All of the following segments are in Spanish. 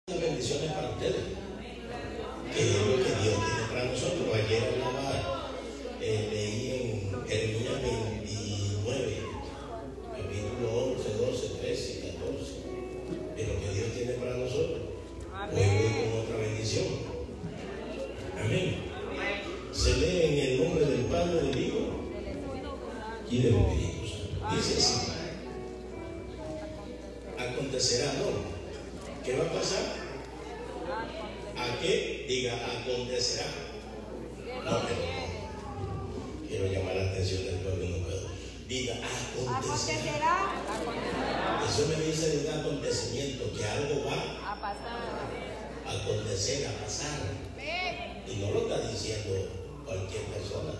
bendiciones para ustedes, que es lo que Dios tiene para nosotros. Ayer hablaba, leí en Jeremías 29, capítulo 11, 12, 13 y 14, de lo que Dios tiene para nosotros. Hoy voy con otra bendición. Amén. Se lee en el nombre del Padre, del Hijo y del Espíritu Santo. Dice así: acontecerá, ¿no? ¿Qué va a pasar? ¿A qué? Diga, acontecerá. No, pero no. Quiero llamar la atención del pueblo, no puedo. Diga, acontecerá. Eso me dice de un acontecimiento, que algo va a pasar, a acontecer, a pasar. Y no lo está diciendo cualquier persona.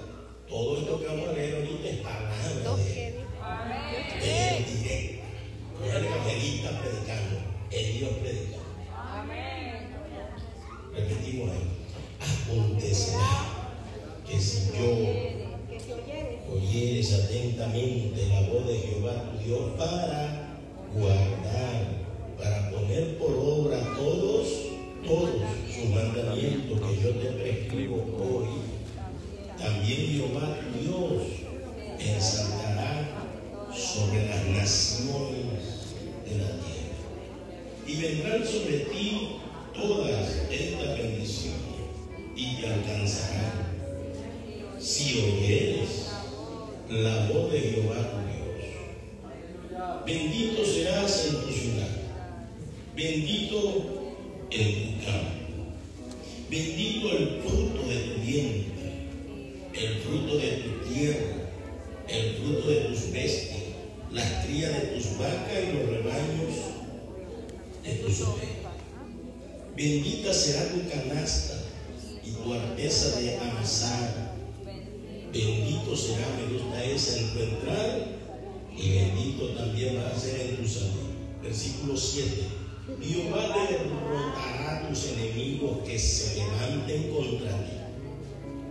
Todo esto que vamos a leer ahorita es palabra de Él directo. No es el evangelista predicando, es Dios predicando. Amén. Repetimos ahí: acontecerá que si oyeres atentamente la voz de Jehová tu Dios para guardar, para poner por obra todos sus mandamientos que yo te prescribo hoy, también Jehová tu Dios ensalzará sobre las naciones de la tierra, y vendrán sobre ti todas estas bendiciones y te alcanzarán si oyeres la voz de Jehová tu Dios. Bendito serás en tu ciudad, bendito en tu campo, bendito el fruto de tu vientre, el fruto de tu tierra, el fruto de tus bestias, las crías de tus vacas y los rebaños de tus ovejas. Bendita será tu canasta y tu arteza de amasar. Bendito será, me gusta esa, en tu entrada, y bendito también va a ser en tu salud. Versículo 7. Jehová derrotará a tus enemigos que se levanten contra ti.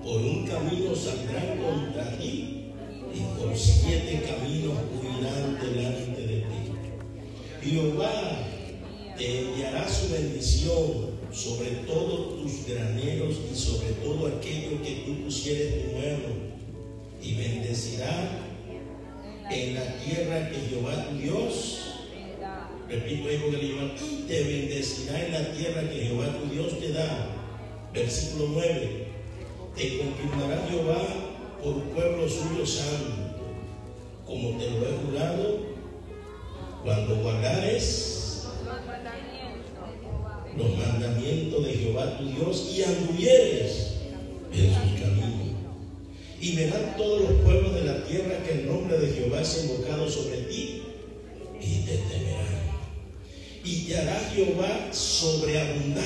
Por un camino saldrán contra ti, y por 7 caminos huirán delante de ti. Jehová te enviará su bendición sobre todos tus graneros y sobre todo aquello que tú pusieres tu mano, y bendecirá en la tierra que Jehová tu Dios, repito ahí porque y te bendecirá en la tierra que Jehová tu Dios te da. Versículo 9. Te confirmará Jehová por pueblo suyo santo, como te lo he jurado, cuando guardares los mandamientos de Jehová tu Dios y anduvieres en sus caminos. Y verán todos los pueblos de la tierra que el nombre de Jehová es invocado sobre ti, y te temerán. Y te hará Jehová sobreabundar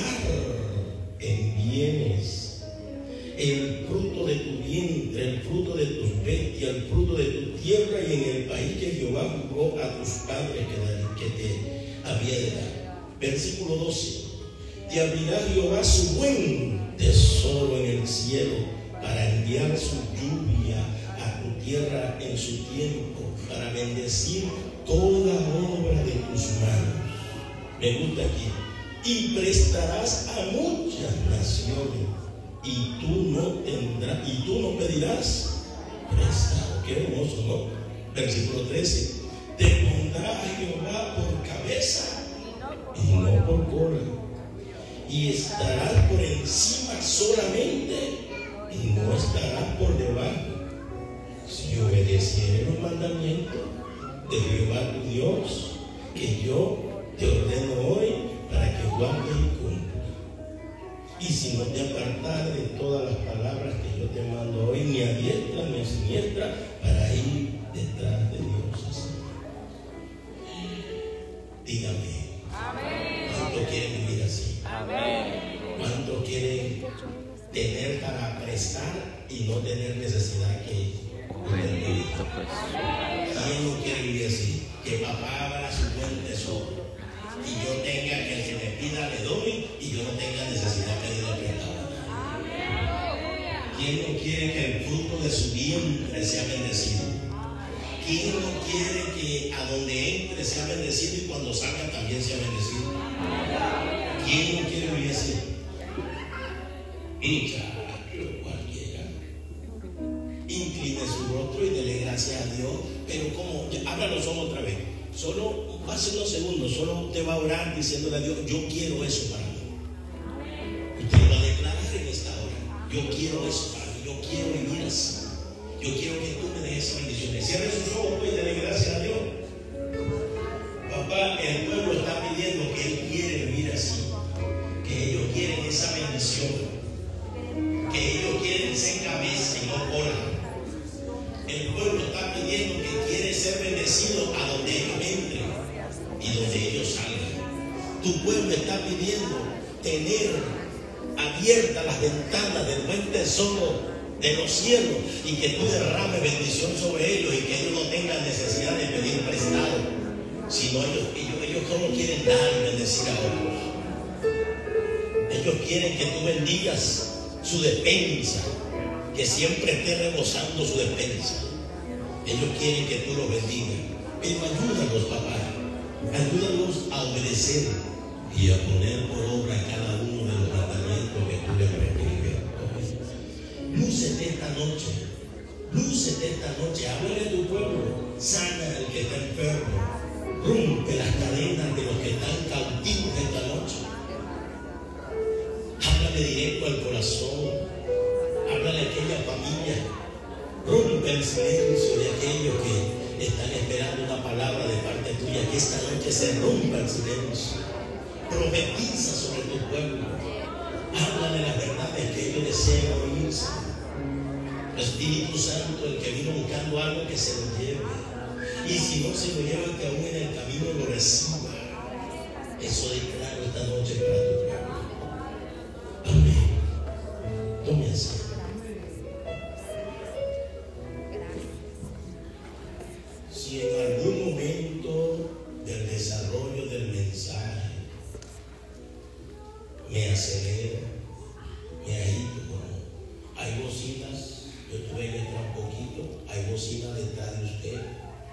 en bienes, el fruto de tu vientre, el fruto de tus bestias, el fruto de tu tierra, y en el país que Jehová juró a tus padres que te había de dar. Versículo 12. Te abrirá Jehová su buen tesoro en el cielo, para enviar su lluvia a tu tierra en su tiempo, para bendecir toda obra de tus manos. Me gusta aquí. Y prestarás a muchas naciones, y tú no pedirás prestado. Qué hermoso, ¿no? Versículo 13. Te pondrá Jehová por cabeza y no por cola, y estarás por encima solamente y no estarás por debajo, si obedecieres los mandamientos de Jehová tu Dios, que yo te ordeno hoy para que guardes y cumplas. Y si no te apartares de todas las palabras que yo te mando hoy, ni a diestra ni a siniestra, para ir detrás de Dios así. Dígame. ¿Cuántos quieren vivir así? ¿Cuántos quieren tener para prestar y no tener necesidad que usted vive? ¿Quién no quiere vivir así? Que papá abra su buen tesoro y yo tenga, que el que me pida le doy, y yo no tenga necesidad de pedirle prestado. ¿Quién no quiere que el fruto de su vientre sea bendecido? ¿Quién no quiere que a donde entre sea bendecido y cuando salga también sea bendecido? ¿Quién no quiere vivir así? Muchacho, cualquiera. Incline su rostro y dele gracias a Dios. Pero como, abra los ojos otra vez. Solo pase unos segundos, solo usted va a orar diciéndole a Dios, yo quiero eso para mí. Usted va a declarar en esta hora, yo quiero eso para mí, yo quiero vivir así. Yo quiero que tú me des esa bendición. Cierre sus ojos y dele gracias a Dios. Papá, el pueblo está pidiendo que Él quiere vivir así, que ellos quieren esa bendición, que ellos quieren ser cabeza y no cola. El pueblo está pidiendo que quiere ser bendecido a donde ellos entren y donde ellos salgan. Tu pueblo está pidiendo tener abiertas las ventanas del buen tesoro de los cielos y que tú derrames bendición sobre ellos y que ellos no tengan necesidad de pedir prestado, sino ellos solo quieren dar y bendecir a otros. Ellos quieren que tú bendigas su despensa, que siempre esté rebosando su despensa. Ellos quieren que tú los bendigas, pero ayúdalos, papá, ayúdalos a obedecer y a poner por obra cada uno de los mandamientos que tú les prescribes. Lúcete esta noche, háblale a tu pueblo, sana al que está enfermo, rompe las cadenas de los que están cautivos esta noche. Háblale directo al corazón, háblale a aquella familia, rompe el silencio de aquellos que están esperando una palabra de parte tuya, que esta noche se rompa el silencio. Profetiza sobre tu pueblo, háblale las verdades que ellos desean oírse. El Espíritu Santo, el que vino buscando algo, que se lo lleve. Y si no se lo lleva, que aún en el camino lo reciba. Eso declaro esta noche para tu pueblo. Amén. Tome asiento. Si en algún momento del desarrollo del mensaje me acelero, me agito, hay bocinas. Yo tuve que entrar un poquito, hay bocinas detrás de usted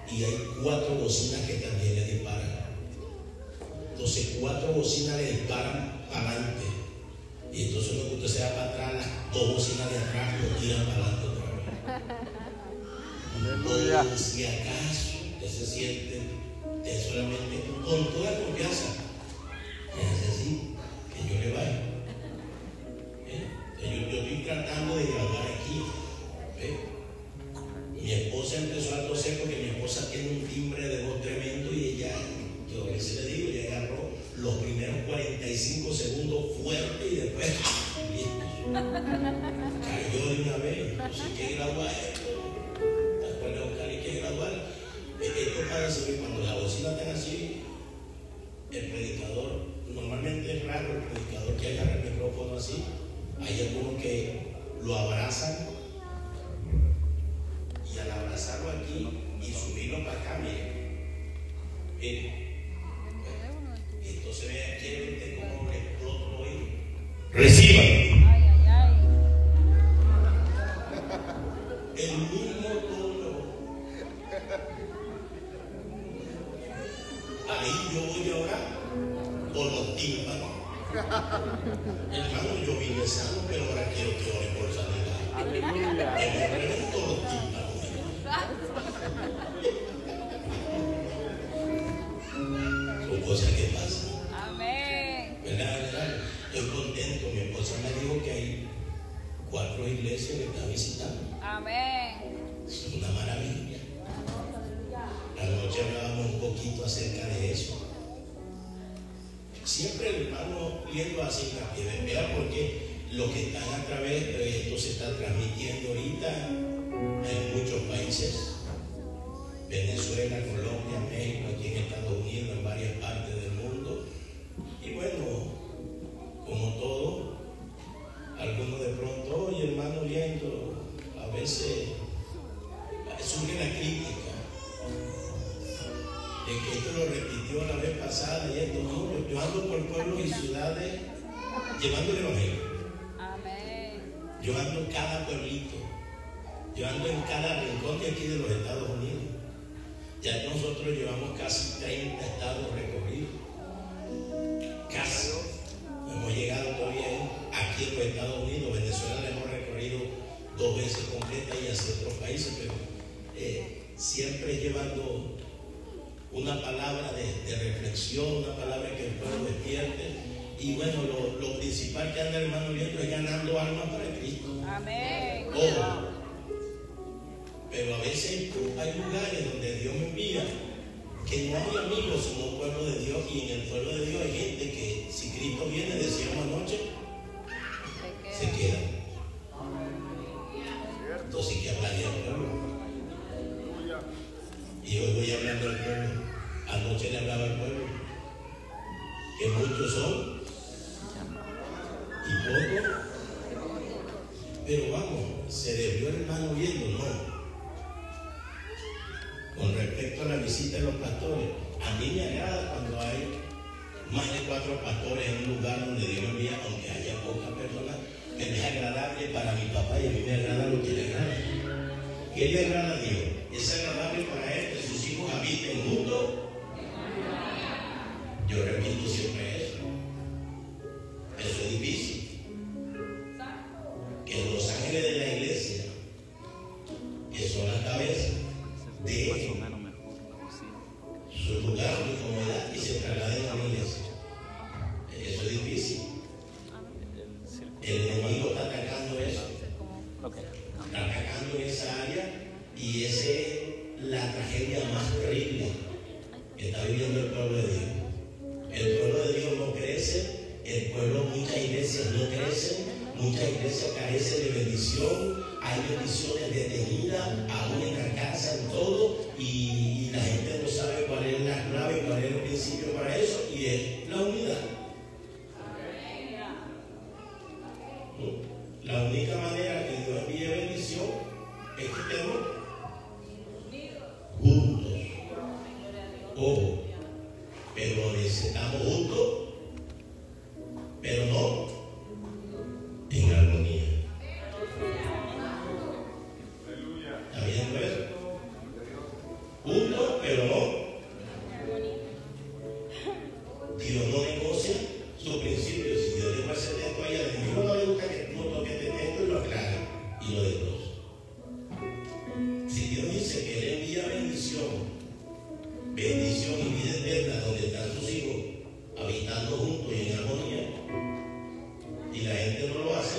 y hay 4 bocinas que también le disparan. Entonces 4 bocinas le disparan para adelante y entonces cuando usted se va para atrás, las 2 bocinas de atrás lo tiran para adelante otra vez. O si acaso usted se siente solamente con toda confianza, me hace así, que yo le vaya. Yo estoy tratando de grabar aquí. Mi esposa empezó a toser porque mi esposa tiene un timbre de voz tremendo y ella, yo a veces le digo, ella agarró los primeros 45 segundos fuerte y después cayó de una vez. Entonces hay que graduar esto. Después de buscar hay que graduar. Esto para servir cuando la bocina está así. El predicador, normalmente es raro el predicador que agarra el micrófono así. Hay algunos que lo abrazan y al abrazarlo aquí y subirlo para acá, miren. Entonces vea, quiere ver cómo le explota el oído. Reciba. El mismo tono. Ahí yo voy a orar por los tímpanos. Hermano, yo vine sano, pero ahora quiero que ore por sanidad. Aleluya. Me reventó los tímpanos. Son cosas que pasan. Amén. ¿Verdad? Estoy contento. Mi esposa me dijo que hay 4 iglesias que están visitando. Amén. Es una maravilla. Anoche hablábamos un poquito acerca de eso. Siempre el hermano viendo así, vea, porque lo que están a través de esto se está transmitiendo ahorita en muchos países: Venezuela, Colombia, México, aquí en Estados Unidos, en varias partes del mundo. Y bueno, como todo, algunos de pronto, oye, hermano, viendo, a veces surge la crítica de que esto lo repitió la vez pasada y esto no. Yo ando por pueblos y ciudades llevando el evangelio. Amén. Yo ando en cada pueblito, yo ando en cada rincón de aquí de los Estados Unidos. Ya nosotros llevamos casi 30 estados recorridos. Casi. aquí en los Estados Unidos. Venezuela la hemos recorrido 2 veces completa y hacia otros países, pero siempre llevando una palabra de reflexión, una palabra que el pueblo despierte. Y bueno, lo principal que anda el hermano viendo es ganando almas para Cristo. Amén. Ojo. Pero a veces hay lugares donde Dios me envía que no hay amigos sino un pueblo de Dios, y en el pueblo de Dios hay gente que si Cristo viene, decíamos anoche, se queda. Entonces hay que hablarle al pueblo. Y hoy voy hablando al pueblo. Anoche le hablaba al pueblo que muchos son y pocos. Pero vamos, se debió el hermano viendo, no. Con respecto a la visita de los pastores, a mí me agrada cuando hay más de 4 pastores en un lugar donde Dios me envía, aunque haya pocas personas, pero es agradable para mi papá y a mí me agrada lo que le agrada. ¿Qué le agrada a Dios? Es agradable para él que sus hijos habiten juntos. Yo repito siempre eso. Eso es difícil. Que los ángeles de la iglesia, que son la cabeza, de su lugar, su comodidad y se trasladen a la iglesia. Eso es difícil. El enemigo está atacando eso. Está atacando en esa área, y esa es la tragedia más terrible que está viviendo el pueblo de Dios. El pueblo de Dios no crece, el pueblo, muchas iglesias no crecen, muchas iglesias carecen de bendición, hay bendiciones detenidas, aún en la casa, en todo, y la gente no sabe cuál es la clave, cuál es el principio para eso, y es la unidad. La única manera que Dios envíe bendición es que estemos juntos. Ojo, pero estamos juntos, pero no en armonía. ¿Está viendo eso? Juntos, pero no. Dios no negocia sus principios. Si Dios le va a hacer esto a ella, al enemigo no le gusta que tú toques esto y lo aclares y lo desglose. Si Dios dice que Él envía bendición y vida eterna donde están sus hijos habitando juntos y en armonía, y la gente no lo hace,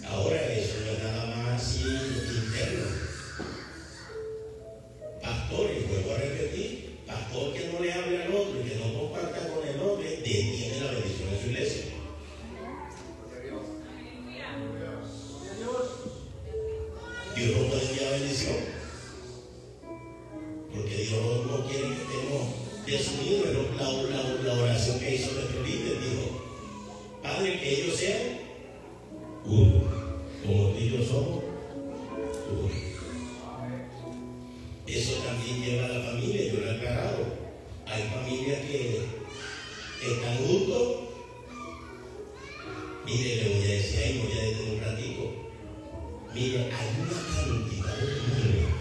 ahora eso no es nada más así interno. Pastores, vuelvo a repetir, pastor que no le hable al otro y que no comparta con el otro, detiene la bendición en su iglesia. Dios no puede enviar bendición, porque Dios no quiere que estemos desunidos. La oración que hizo nuestro líder dijo: Padre, que ellos sean uno, como tú y yo somos uno. Eso también lleva a la familia. Yo lo he aclarado. Hay familias que están juntos. Mire, le voy a decir ahí, voy a detener un ratito. Mire, hay una cantidad de demonios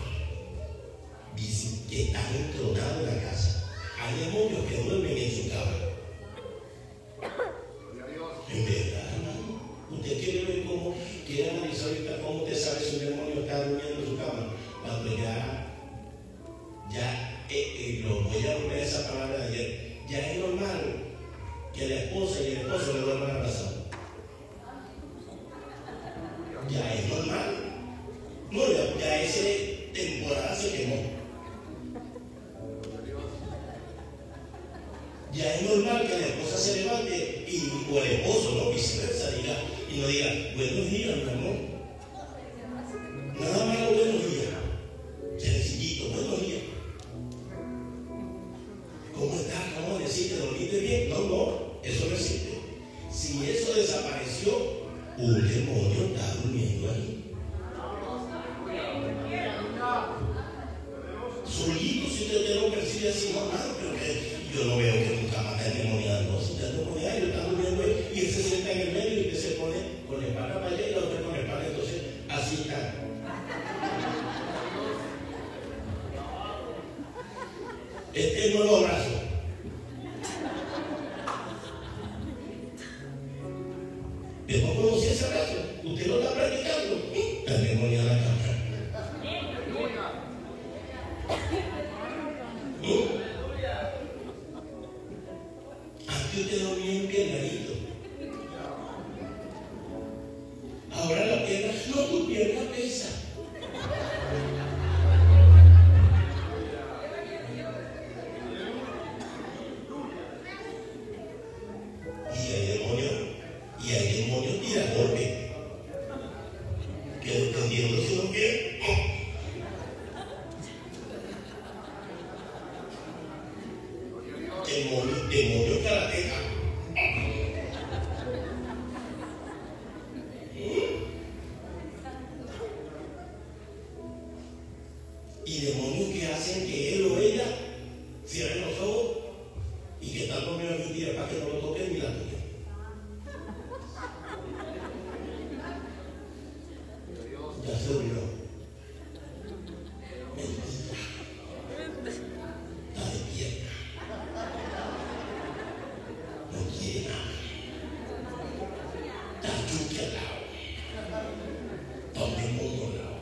que están entronados en la casa. Hay demonios que duermen en su cama. En verdad, hermano. Usted quiere ver cómo, quiere analizar ahorita cómo usted sabe si un demonio está durmiendo en su cama. Cuando lo voy a volver a esa palabra de ayer, ya es normal que la esposa y el esposo le duerman abrazados. Ya es normal. No, ya esa temporada se quemó. Ya es normal que la esposa se levante o el esposo, no viceversa, diga, y no diga: buenos días, mi amor. Nada más los buenos días. Sencillito, buenos días. ¿Cómo estás? ¿Cómo decirte? ¿Dormiste bien? No, eso no existe. Si eso desapareció, un demonio está durmiendo ahí. Solito, si usted no percibe así, no, pero que yo no veo que nunca más está endemoniado. Si está endemoniado, yo está durmiendo ahí, y él se sienta en el medio y usted se pone con la espalda para allá y la otra con la espalda, entonces así está. Este es el nuevo brazo. Después conocí ese brazo. Usted lo está practicando. La demonia a la cama. Antes usted dormía enquedadito. Ahora la pierna, no, tu pierna pesa. Y hay demonios tira golpe. Que dependiendo si no quiere. Demonio karateca. Y demonios que hacen que él o ella cierren los ojos y que están dormidos en mentira para que no lo toquen ni la tuya. Ya se olvidó. Mentira. Está despierta. No quiere nada. Está chucha al lado. Está un demonio al lado.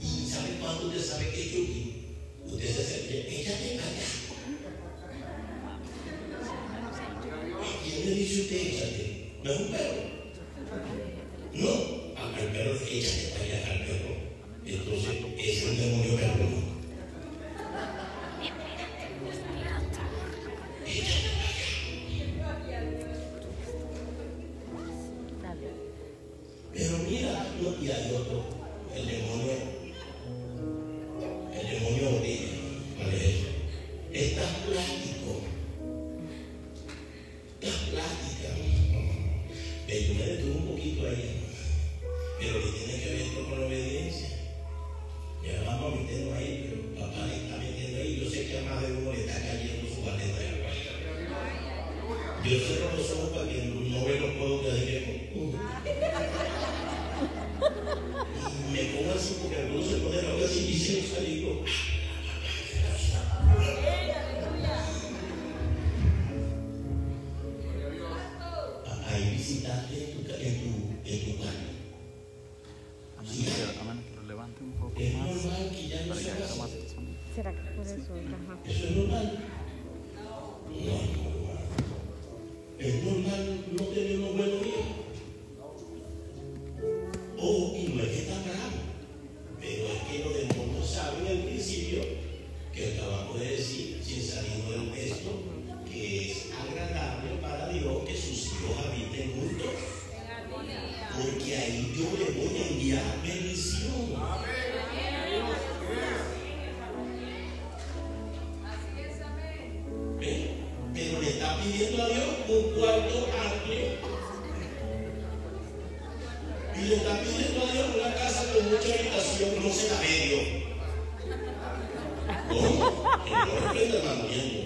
Y ¿sabe cuándo usted sabe que es chuchi? Usted se acerca. Échate para allá. ¿Quién le dice usted échate? ¿No es un perro? No, al perro échate para allá al perro. Entonces es un demonio perro. Échate para allá. Pero mira, no, y hay otro, el demonio orilla. ¿Cuál es eso? Estás plástico. Estás plástica. Yo me detuve un poquito ahí, pero que tiene que ver esto con la obediencia. Ya vamos a meternos ahí, pero papá le está metiendo ahí. Yo sé que a más de uno le está cayendo su baleta de agua. Yo cierro los ojos para que no vea los juegos que diremos. Y me pongo así porque algunos se ponen ahora así y se salió. Ahí visitaste en tu baño. Sí, lo levante un poco es más normal que ya no para que se haga haga más así. sonido. ¿Será que por eso? Ajá. ¿Eso es normal? No es normal. Es normal no tener unos buenos días. Y no es que está bravo, pero es que los demonios saben al principio que acabamos de decir, sin salirnos del texto, que es agradable para Dios que sus hijos habiten juntos. Porque ahí yo le voy a enviar bendición. Pero le está pidiendo a Dios un cuarto amplio. Y le está pidiendo a Dios una casa con mucha habitación, no se la ve Dios. ¿Cómo? Que no reprenda el mandamiento.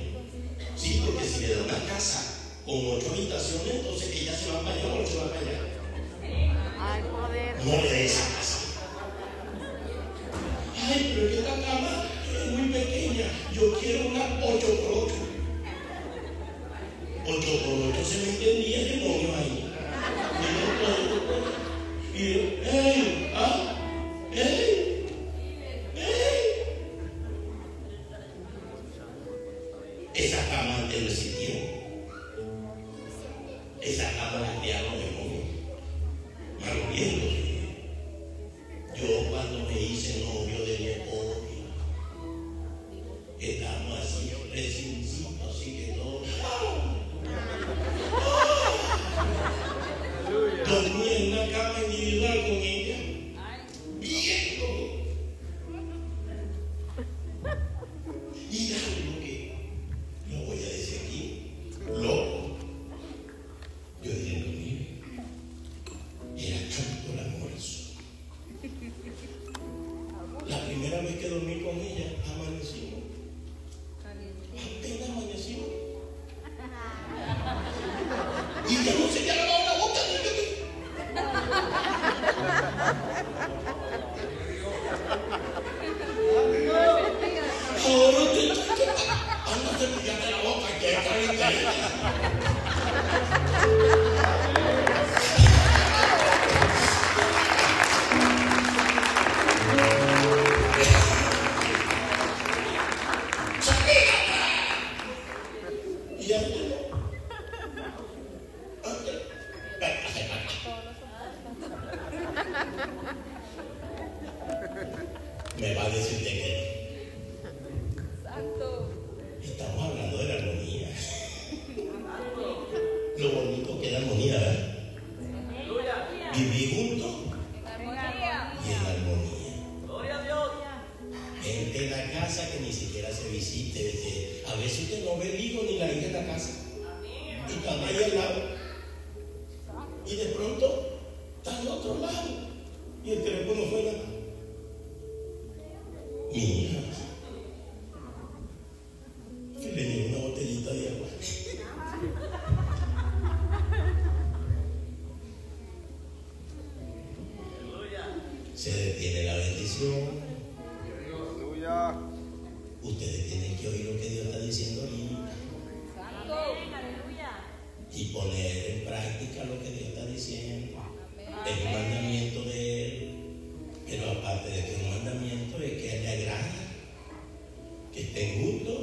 Sí, porque si le da una casa con 8 habitaciones, entonces ella se va para allá o 8 va para allá. Ay, poder. No le dé esa casa. Ay, pero es que esta cama es muy pequeña. Yo quiero una 8x8. 8x8 se me entendía el demonio ahí. Y yo, ¡ey! ¡Ah! ¡Ey! ¡Ey! Esa cama antes no existía. Esa cama la crearon los demonios. Malviéndose. Yo cuando me hice novio de mi esposa, estábamos así, reciéncitos, así que todo. Dormía en una cama individual con ella, viendo. Y algo que no voy a decir aquí, loco. Yo dije, dormir. Era tanto el almuerzo. La primera vez que dormí con ella, amanecimos. Apenas amanecimos. Y ya no se quedaba la boca. sí, a veces usted no ve el hijo ni la hija en la casa. Y están ahí al lado. Y de pronto está al otro lado. Y el teléfono suena. Mi hija. Que le llevo una botellita de agua. Se detiene la bendición. Ustedes tienen que oír lo que Dios está diciendo ahorita y poner en práctica lo que Dios está diciendo. Es un mandamiento de Él, pero aparte de que es un mandamiento, es que a Él le agrada, que estén juntos,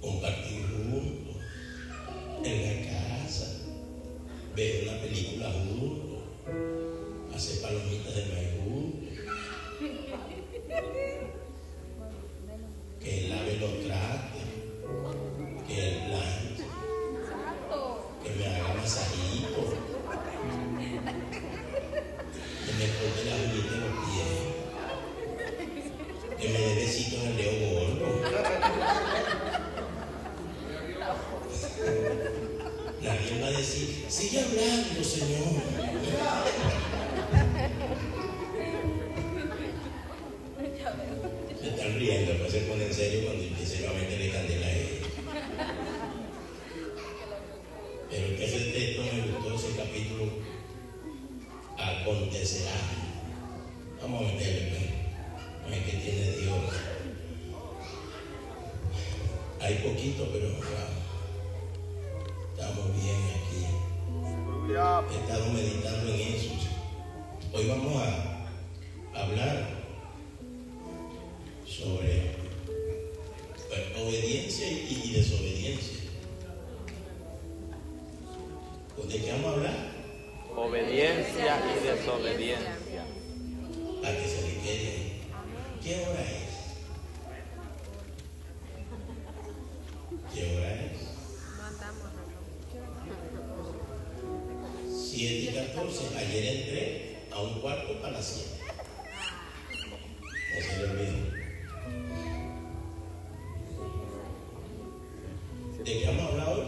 compartir juntos en la casa, ver una película juntos, hacer palomitas de maíz juntos, que Él lave los trastes, que Él planche, que me haga masajito, que me corte la uñita de los pies, que me dé besito en el dedo gordo. Nadie va a decir, sigue hablando, Señor. Se están riendo, no se pone en serio cuando empiece a meterle candela a ella. Pero que ese texto me gustó, ese capítulo. Acontecerá. Vamos a meterle, no es que tiene Dios. Hay poquito, pero estamos bien aquí. He estado meditando en eso. Hoy vamos a hablar sobre obediencia y desobediencia. ¿De qué vamos a hablar? Obediencia y desobediencia. Para que se le quede ahí. ¿Qué hora es? ¿Qué hora es? 7:14. Ayer entré a un cuarto para las 7. No se le olvide. ¿De qué vamos a hablar hoy?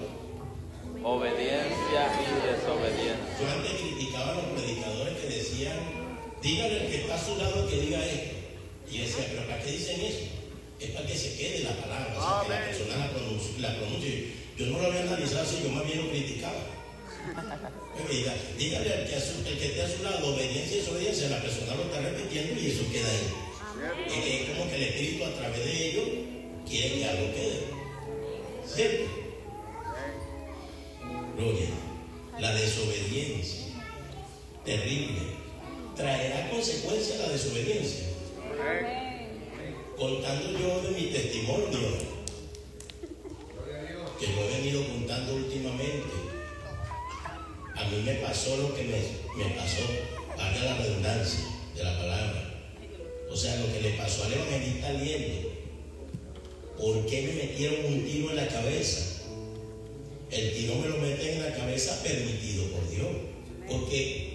Obediencia y desobediencia. Yo antes criticaba a los predicadores que decían, dígale al que está a su lado que diga esto. Y yo decía, ¿pero para qué dicen eso? Es para que se quede la palabra, o sea, que la persona la pronuncie. Yo no lo había analizado, si yo más bien lo criticaba. Dígale al que esté a su lado, obediencia y desobediencia, la persona lo está repitiendo y eso queda ahí. Es como que el Espíritu a través de ellos quiere que algo quede. ¿Cierto? Gloria. La desobediencia, terrible, traerá consecuencias la desobediencia. Contando yo de mi testimonio, que lo he venido contando últimamente. A mí me pasó lo que me pasó, valga la redundancia de la palabra. O sea, lo que le pasó al evangelista Liendo. ¿Por qué me metieron un tiro en la cabeza? El tiro me lo meten en la cabeza permitido por Dios. Porque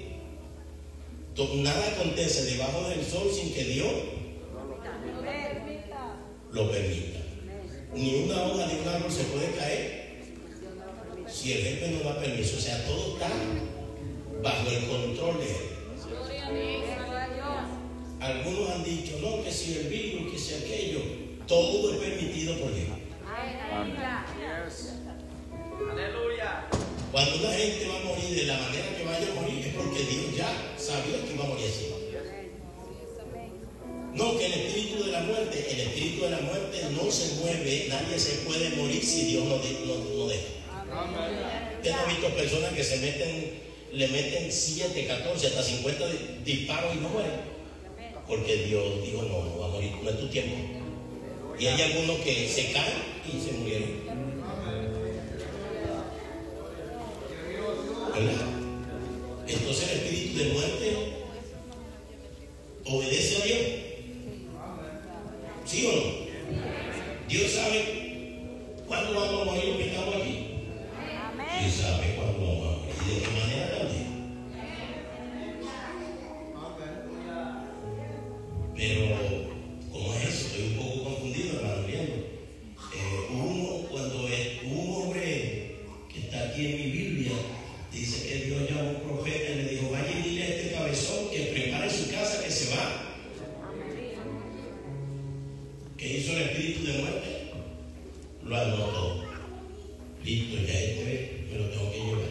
nada acontece debajo del sol sin que Dios lo permita. Ni una hoja de un árbol se puede caer si el jefe no da permiso. O sea, todo está bajo el control de Él. Algunos han dicho, no, que si el virus, que si aquello, todo es permitido por Dios. Aleluya. Cuando una gente va a morir de la manera que vaya a morir, es porque Dios ya sabía que iba a morir así. No, que el espíritu de la muerte no se mueve, nadie se puede morir si Dios no deja. Usted no ha visto personas que le meten 7, 14, hasta 50 disparos y no mueren. Porque Dios dijo, no va a morir, no es tu tiempo. Y hay algunos que se caen y se murieron. ¿Verdad? Entonces el espíritu de muerte obedece a Dios. ¿Sí o no? Dios sabe cuándo vamos a morir los que estamos aquí. Dios sabe cuándo vamos a morir y de qué manera también. Pero, ¿cómo es eso? Estoy ¿Qué hizo el espíritu de muerte? Lo anotó. Listo, ya me lo tengo que llevar.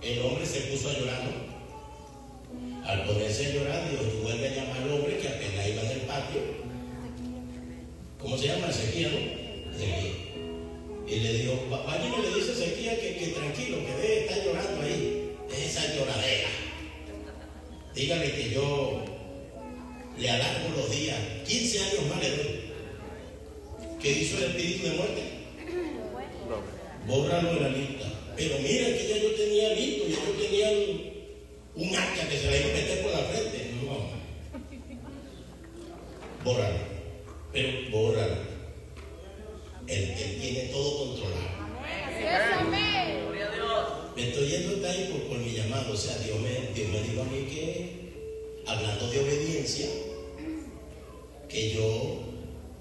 El hombre se puso a llorar, ¿no? Al ponerse a llorar, Dios vuelve a llamar al hombre que apenas iba en el patio. ¿Cómo se llama? Ezequiel, ¿no? Ezequiel. Y le dijo, vaya y le dice a Ezequiel que tranquilo, que deje de estar llorando ahí. Deje esa lloradera. Dígale que yo le alargo los días, 15 años más le doy. ¿Qué hizo el espíritu de muerte? Bórralo de la lista. Pero mira que ya yo tenía listo, ya yo tenía un hacha que se la iba a meter por la frente. No. Bórralo. Pero bórralo. Él tiene todo controlado. Me estoy yendo hasta ahí por mi llamado. O sea, Dios me dijo a mí que, hablando de obediencia, que yo,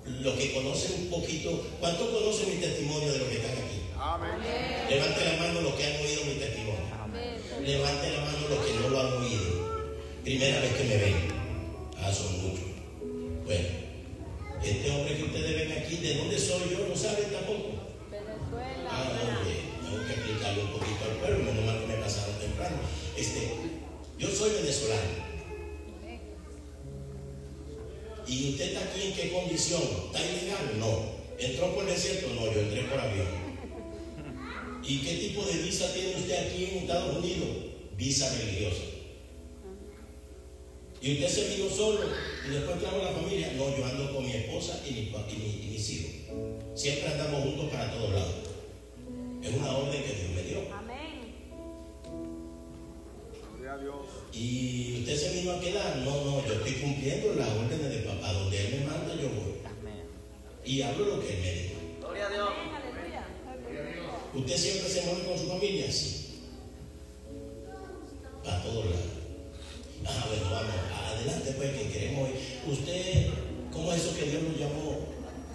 los que conocen un poquito, ¿cuántos conocen mi testimonio de los que están aquí? Amén. Levante la mano los que han oído mi testimonio. Amén. Levante la mano los que no lo han oído. Primera vez que me ven. Son muchos. Bueno, este hombre que ustedes ven aquí, ¿de dónde soy yo? ¿No saben tampoco? Venezuela. Tengo que explicarle un poquito al pueblo, menos mal que me pasaron temprano. Yo soy venezolano. ¿Y usted está aquí en qué condición? ¿Está ilegal? No. ¿Entró por el desierto? No, yo entré por avión. ¿Y qué tipo de visa tiene usted aquí en Estados Unidos? Visa religiosa. ¿Y usted se vino solo y después trajo la familia? No, yo ando con mi esposa y mis hijos. Siempre andamos juntos para todos lados. Es una orden que Dios me dio. Amén. Gloria a Dios. ¿Y usted se vino a quedar? No, yo estoy cumpliendo las órdenes de papá. Donde él me manda, yo voy. Amén. Y hablo lo que él me dijo. Gloria a Dios. ¿Usted siempre se mueve con su familia? Sí. Para todos lados. Bueno, vamos, adelante pues, que queremos ir. Usted, ¿cómo es eso que Dios lo llamó?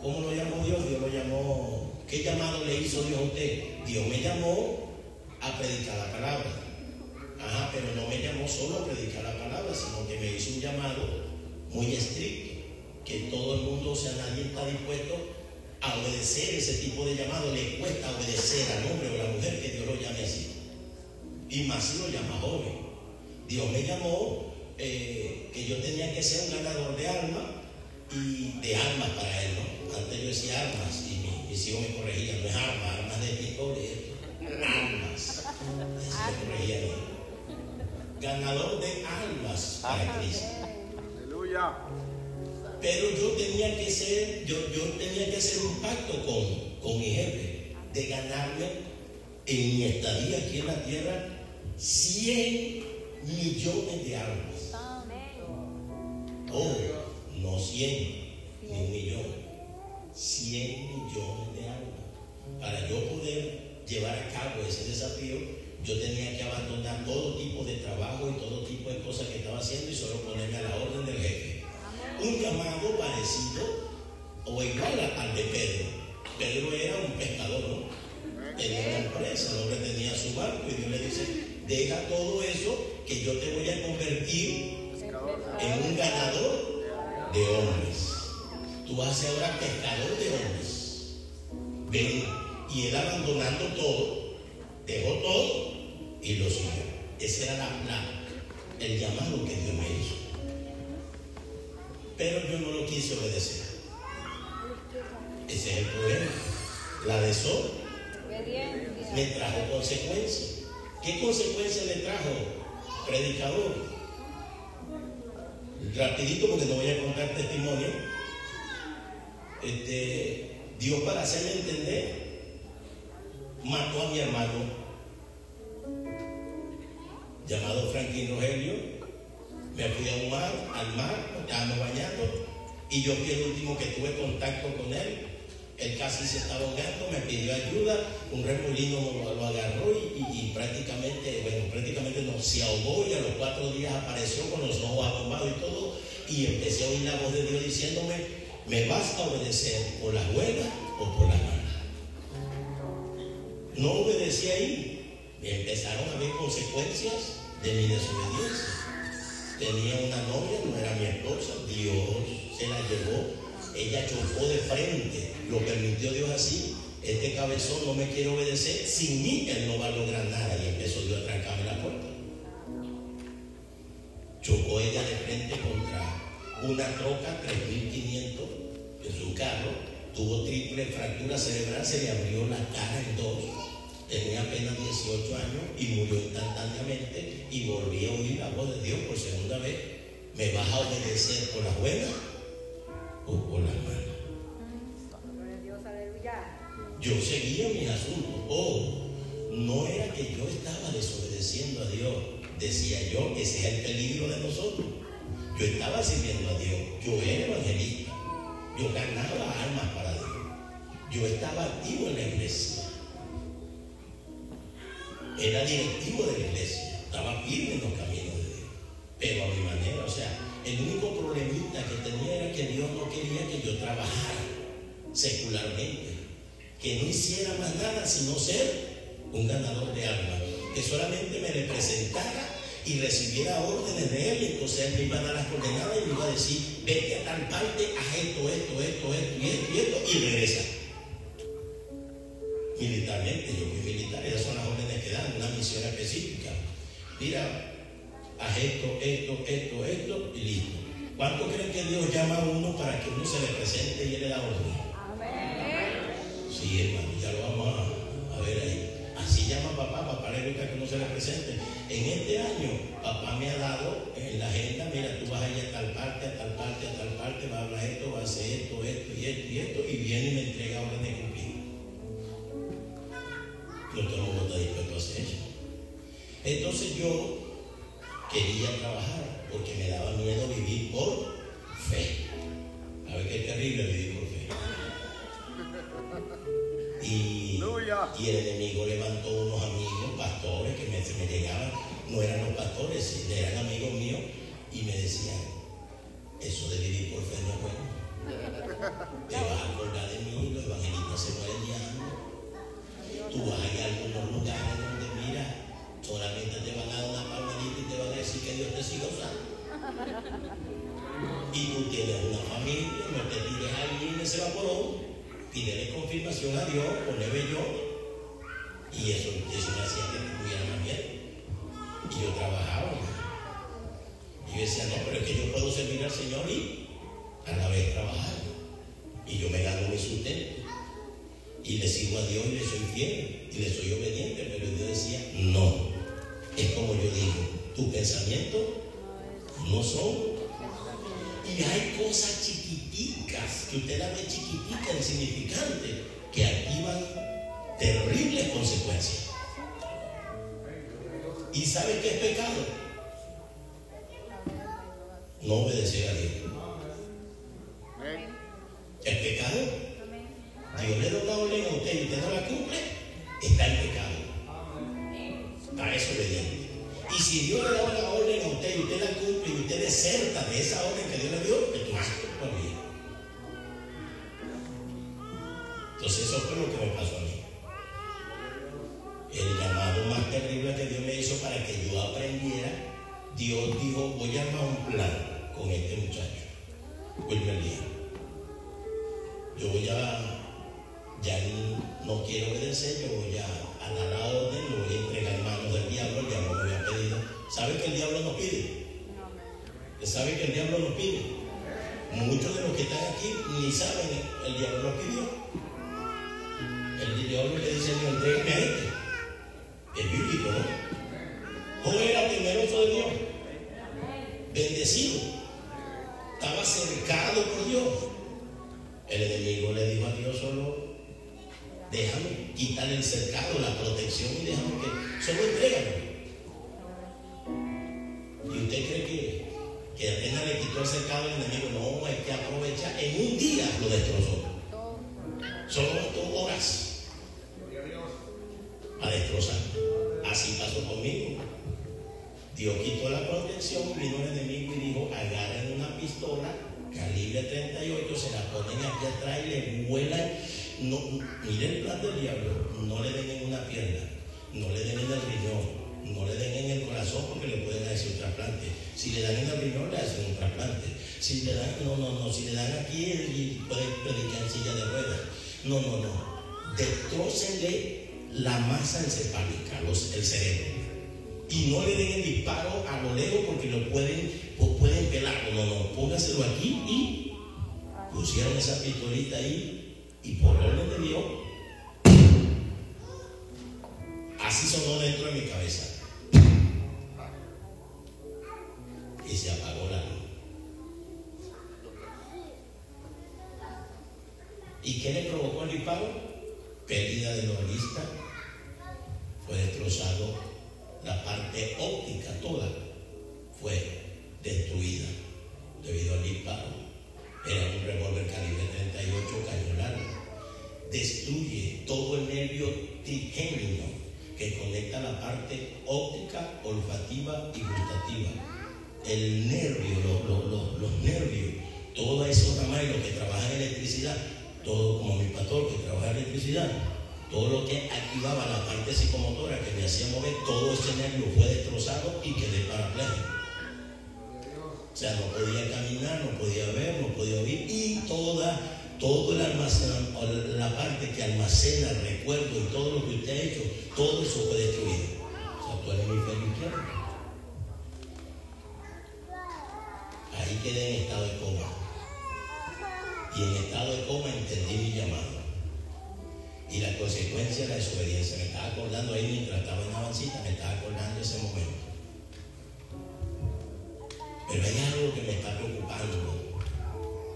¿Cómo lo llamó Dios? Dios lo llamó. ¿Qué llamado le hizo Dios a usted? Dios me llamó a predicar la palabra. Pero no me llamó solo a predicar la palabra, sino que me hizo un llamado muy estricto. Que todo el mundo, o sea, nadie está dispuesto a obedecer ese tipo de llamado. Le cuesta obedecer al hombre o a la mujer que Dios lo llame así. Y más si lo llama joven. Dios me llamó que yo tenía que ser un ganador de almas y de almas para Él, ¿no? Antes yo decía almas y mis hijos me corregían, no es armas de pintores, almas. Me corregían. Ganador de almas para Cristo. Aleluya. Pero yo tenía que hacer un pacto con mi jefe de ganarme en mi estadía aquí en la tierra 100 millones de almas. Oh, no 100, ni un millón, 100 millones de almas. Para yo poder llevar a cabo ese desafío, yo tenía que abandonar todo tipo de trabajo y todo tipo de cosas que estaba haciendo y solo ponerme a la orden del jefe. Un llamado parecido o igual al de Pedro. Pedro era un pescador, ¿no? Tenía una empresa, el hombre tenía su barco y Dios le dice, deja todo eso que yo te voy a convertir en un ganador de hombres. Tú vas a ser ahora pescador de hombres. Ven. Y él abandonando todo, dejó todo y lo siguió. Ese era el llamado que Dios me hizo. Pero yo no lo quise obedecer. Ese es el problema. La desobediencia me trajo consecuencias. ¿Qué consecuencias le trajo, predicador? Rapidito, porque no voy a contar testimonio. Dios, para hacerme entender, mató a mi hermano llamado Franklin Rogelio. Me fui al mar, estábamos bañando y yo fui el último que tuve contacto con él. Él casi se estaba ahogando, me pidió ayuda, un remolino lo agarró y prácticamente no, se ahogó y a los 4 días apareció con los ojos abombados y todo, y empecé a oír la voz de Dios diciéndome, ¿me vas a obedecer por las buenas o por las malas? No obedecí ahí, me empezaron a haber consecuencias de mi desobediencia. Tenía una novia, no era mi esposa. llegó, ella chocó de frente. Lo permitió Dios así. Este cabezón no me quiere obedecer, sin mí él no va a lograr nada. Y empezó Dios a trancarme la puerta. Chocó ella de frente contra una troca 3.500 en su carro, tuvo triple fractura cerebral, se le abrió la cara en dos, tenía apenas 18 años y murió instantáneamente. Y volví a oír la voz de Dios por segunda vez: ¿me vas a obedecer por las buenas o por las malas? Yo seguía mis asuntos. No era que yo estaba desobedeciendo a Dios, decía yo, ese es el peligro de nosotros. Yo estaba sirviendo a Dios, yo era evangelista, yo ganaba almas para Dios, yo estaba activo en la iglesia, era directivo de la iglesia, estaba firme en los caminos de Dios, pero a mi manera. O sea, el único problemita que tenía era que Dios no quería que yo trabajara secularmente, que no hiciera más nada sino ser un ganador de almas, que solamente me representara y recibiera órdenes de él. Entonces él me iba a dar las coordenadas y me iba a decir: vete a tal parte, haz esto y regresa. Militarmente, yo fui militar, esas son las órdenes que dan, una misión específica. Mira, haz esto y listo. ¿Cuánto creen que Dios llama a uno para que uno se le presente y él le da orden? Sí, hermano, ya lo vamos a ver ahí. Así llama papá le gusta que uno se le presente. En este año, papá me ha dado en la agenda: mira, tú vas a ir a tal parte, vas a hablar esto, vas a hacer esto, y viene y me entrega orden de cumplir. No todo el mundo está dispuesto a hacer eso. Entonces yo quería trabajar porque me daba miedo vivir por fe. A ver qué terrible vivir por fe. Y el enemigo levantó unos amigos, pastores, que me llegaban, no eran los pastores, eran amigos míos, y me decían: eso de vivir por fe no es bueno. Te vas a acordar de mí, los evangelistas se mueren ya. Tú vas a ir a algunos lugares donde, mira, solamente te van a dar una palmadita y te van a decir que Dios te siga usando. Y tú tienes una familia, no te tires a alguien ese vaporón. Pídele confirmación a Dios, ponle vellón. Y eso me hacía que estuviera más bien. Y yo trabajaba. Y yo decía: no, pero es que yo puedo servir al Señor y a la vez trabajar. Y yo me gano mi sustento. Y le sigo a Dios y le soy fiel. Y le soy obediente. Pero Dios decía: no. Es como yo digo, tus pensamientos no son. Y hay cosas chiquiticas que usted las ve chiquiticas, insignificantes, que activan terribles consecuencias. ¿Y sabe qué es pecado? No obedecer a Dios. ¿Es pecado? Dios le da una orden a usted y usted no la cumple, está en pecado. Está desobediente. Y si Dios le da una orden a usted y usted la cumple y usted deserta de esa orden que Dios le dio, entonces está bien. Entonces eso fue lo que me pasó a mí. El llamado más terrible que Dios me hizo para que yo aprendiera, Dios dijo: voy a armar un plan con este muchacho, Wilmer Díaz. Yo voy ya no quiero obedecer, yo voy a dar la orden, lo voy a entregar en manos del diablo. El diablo me había pedido. ¿Sabe que el diablo nos pide? ¿Sabe que el diablo nos pide? Muchos de los que están aquí ni saben, el diablo nos pidió. El diablo le dice: Dios, entrégame a este. Es bíblico, ¿no? Job era temeroso de Dios, bendecido, estaba cercado por Dios. El enemigo le dijo a Dios: solo déjame quitarle el cercado, la protección, y déjame que solo entrégame. ¿Y usted cree que apenas le quitó el cercado al enemigo? No, es que aprovecha, en un día lo destrozó. Solo bastó horas a destrozar. Así pasó conmigo. Dios quitó la protección, vino el enemigo y dijo: agarren una pistola calibre 38, se la ponen aquí atrás y le vuelan. No, mire el plan del diablo: no le den en una pierna, no le den en el riñón, no le den en el corazón, porque le pueden hacer un trasplante. Si le dan en el riñón, le hacen un trasplante. Si Si le dan, no, si le dan aquí, él puede predicar en silla de ruedas. No. Destrócenle la masa encefálica, el cerebro. Y no le den el disparo a lo lejos porque lo pueden pelar. No, póngaselo aquí y pusieron esa pistolita ahí y por orden de Dios, así sonó dentro de mi cabeza. Y se apagó la luz. ¿Y qué le provocó el disparo? Pérdida de la vista. Fue destrozado la parte óptica, toda fue destruida debido al disparo. Era un revólver calibre 38, cañón largo. Destruye todo el nervio trigémino que conecta la parte óptica, olfativa y gustativa. El nervio, los nervios, todo eso ramas, lo que trabaja en electricidad, todo como mi pastor que trabaja en electricidad, todo lo que activaba la parte psicomotora que me hacía mover, todo ese nervio fue destrozado y quedé parapléjico. O sea, no podía caminar, no podía ver, no podía oír, y todo el almacén, la parte que almacena el recuerdo y todo lo que usted ha hecho, todo eso fue destruido. O sea, todo el hemisferio izquierdo. Ahí quedé en estado de coma. Y en estado de coma entendí mi llamado. Y la consecuencia de la desobediencia. Me estaba acordando ahí mientras estaba en la avancita, me estaba acordando ese momento. Pero hay algo que me está preocupando.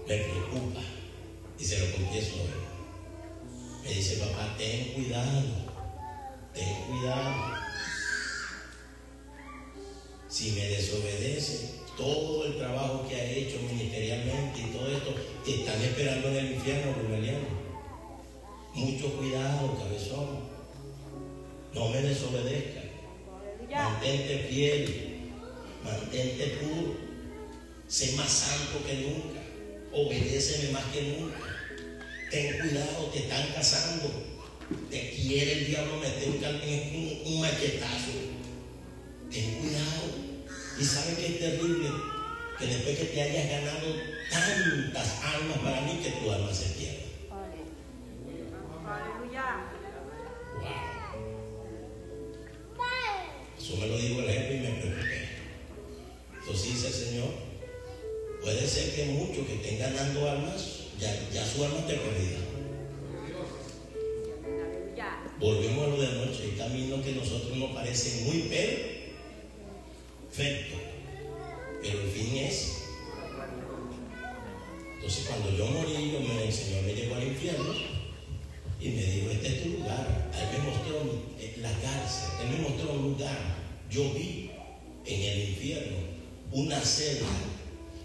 Me preocupa. Y se lo confieso hoy. Me dice, papá, ten cuidado. Ten cuidado. Si me desobedece, todo el trabajo que ha hecho ministerialmente y todo esto, te están esperando en el infierno, Rubeliano. Mucho cuidado, cabezón. No me desobedezca. Mantente fiel. Mantente puro. Sé más santo que nunca. Obedéceme más que nunca. Ten cuidado, te están cazando. Te quiere el diablo meter un machetazo. Ten cuidado. Y saben que es terrible que después que te hayas ganado tantas almas para mí, que tu alma se pierda. Wow. Eso me lo dijo el jefe y me preocupé. Entonces dice el Señor, puede ser que muchos que estén ganando almas, ya su alma esté perdida. Volvemos a lo de anoche. Hay caminos que a nosotros nos parecen muy perfecto, pero el fin es. Entonces cuando yo morí, el Señor me llevó al infierno y me dijo, este es tu lugar. Él me mostró la cárcel, Él me mostró un lugar. Yo vi en el infierno una celda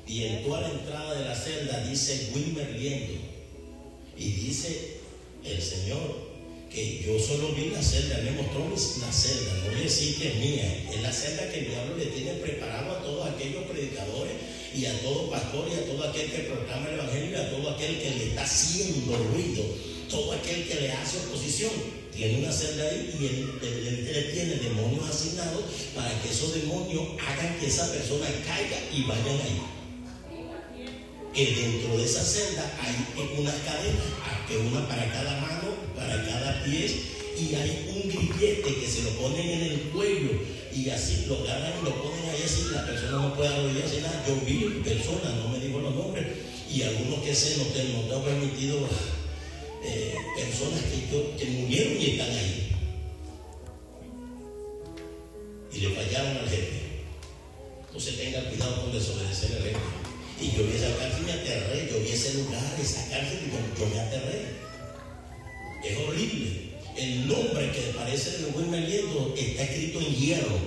y en toda la entrada de la celda dice Wilmer Liendo, y dice el Señor que yo solo vi la celda. Él me mostró la celda, no le decía que es mía, es la celda que el diablo le tiene preparado a todos aquellos predicadores y a todo pastor y a todo aquel que proclama el evangelio y a todo aquel que le está haciendo ruido, todo aquel que le hace oposición. Tiene una celda ahí y él tiene demonios asignados para que esos demonios hagan que esa persona caiga y vayan ahí. Que dentro de esa celda hay unas cadenas, una para cada mano, para cada pie, y hay un grillete que se lo ponen en el cuello y así lo agarran y lo ponen ahí así, la persona no puede arrodillarse nada. Yo vi personas, no me digo los nombres, y algunos que sé, no te han permitido, personas que murieron y están ahí y le fallaron al jefe. Entonces tenga cuidado con desobedecer al jefe. Y yo vi esa cárcel y me aterré. Yo vi ese lugar, esa cárcel y yo me aterré. Es horrible. El nombre que aparece en el Wilmer Liendo está escrito en hierro.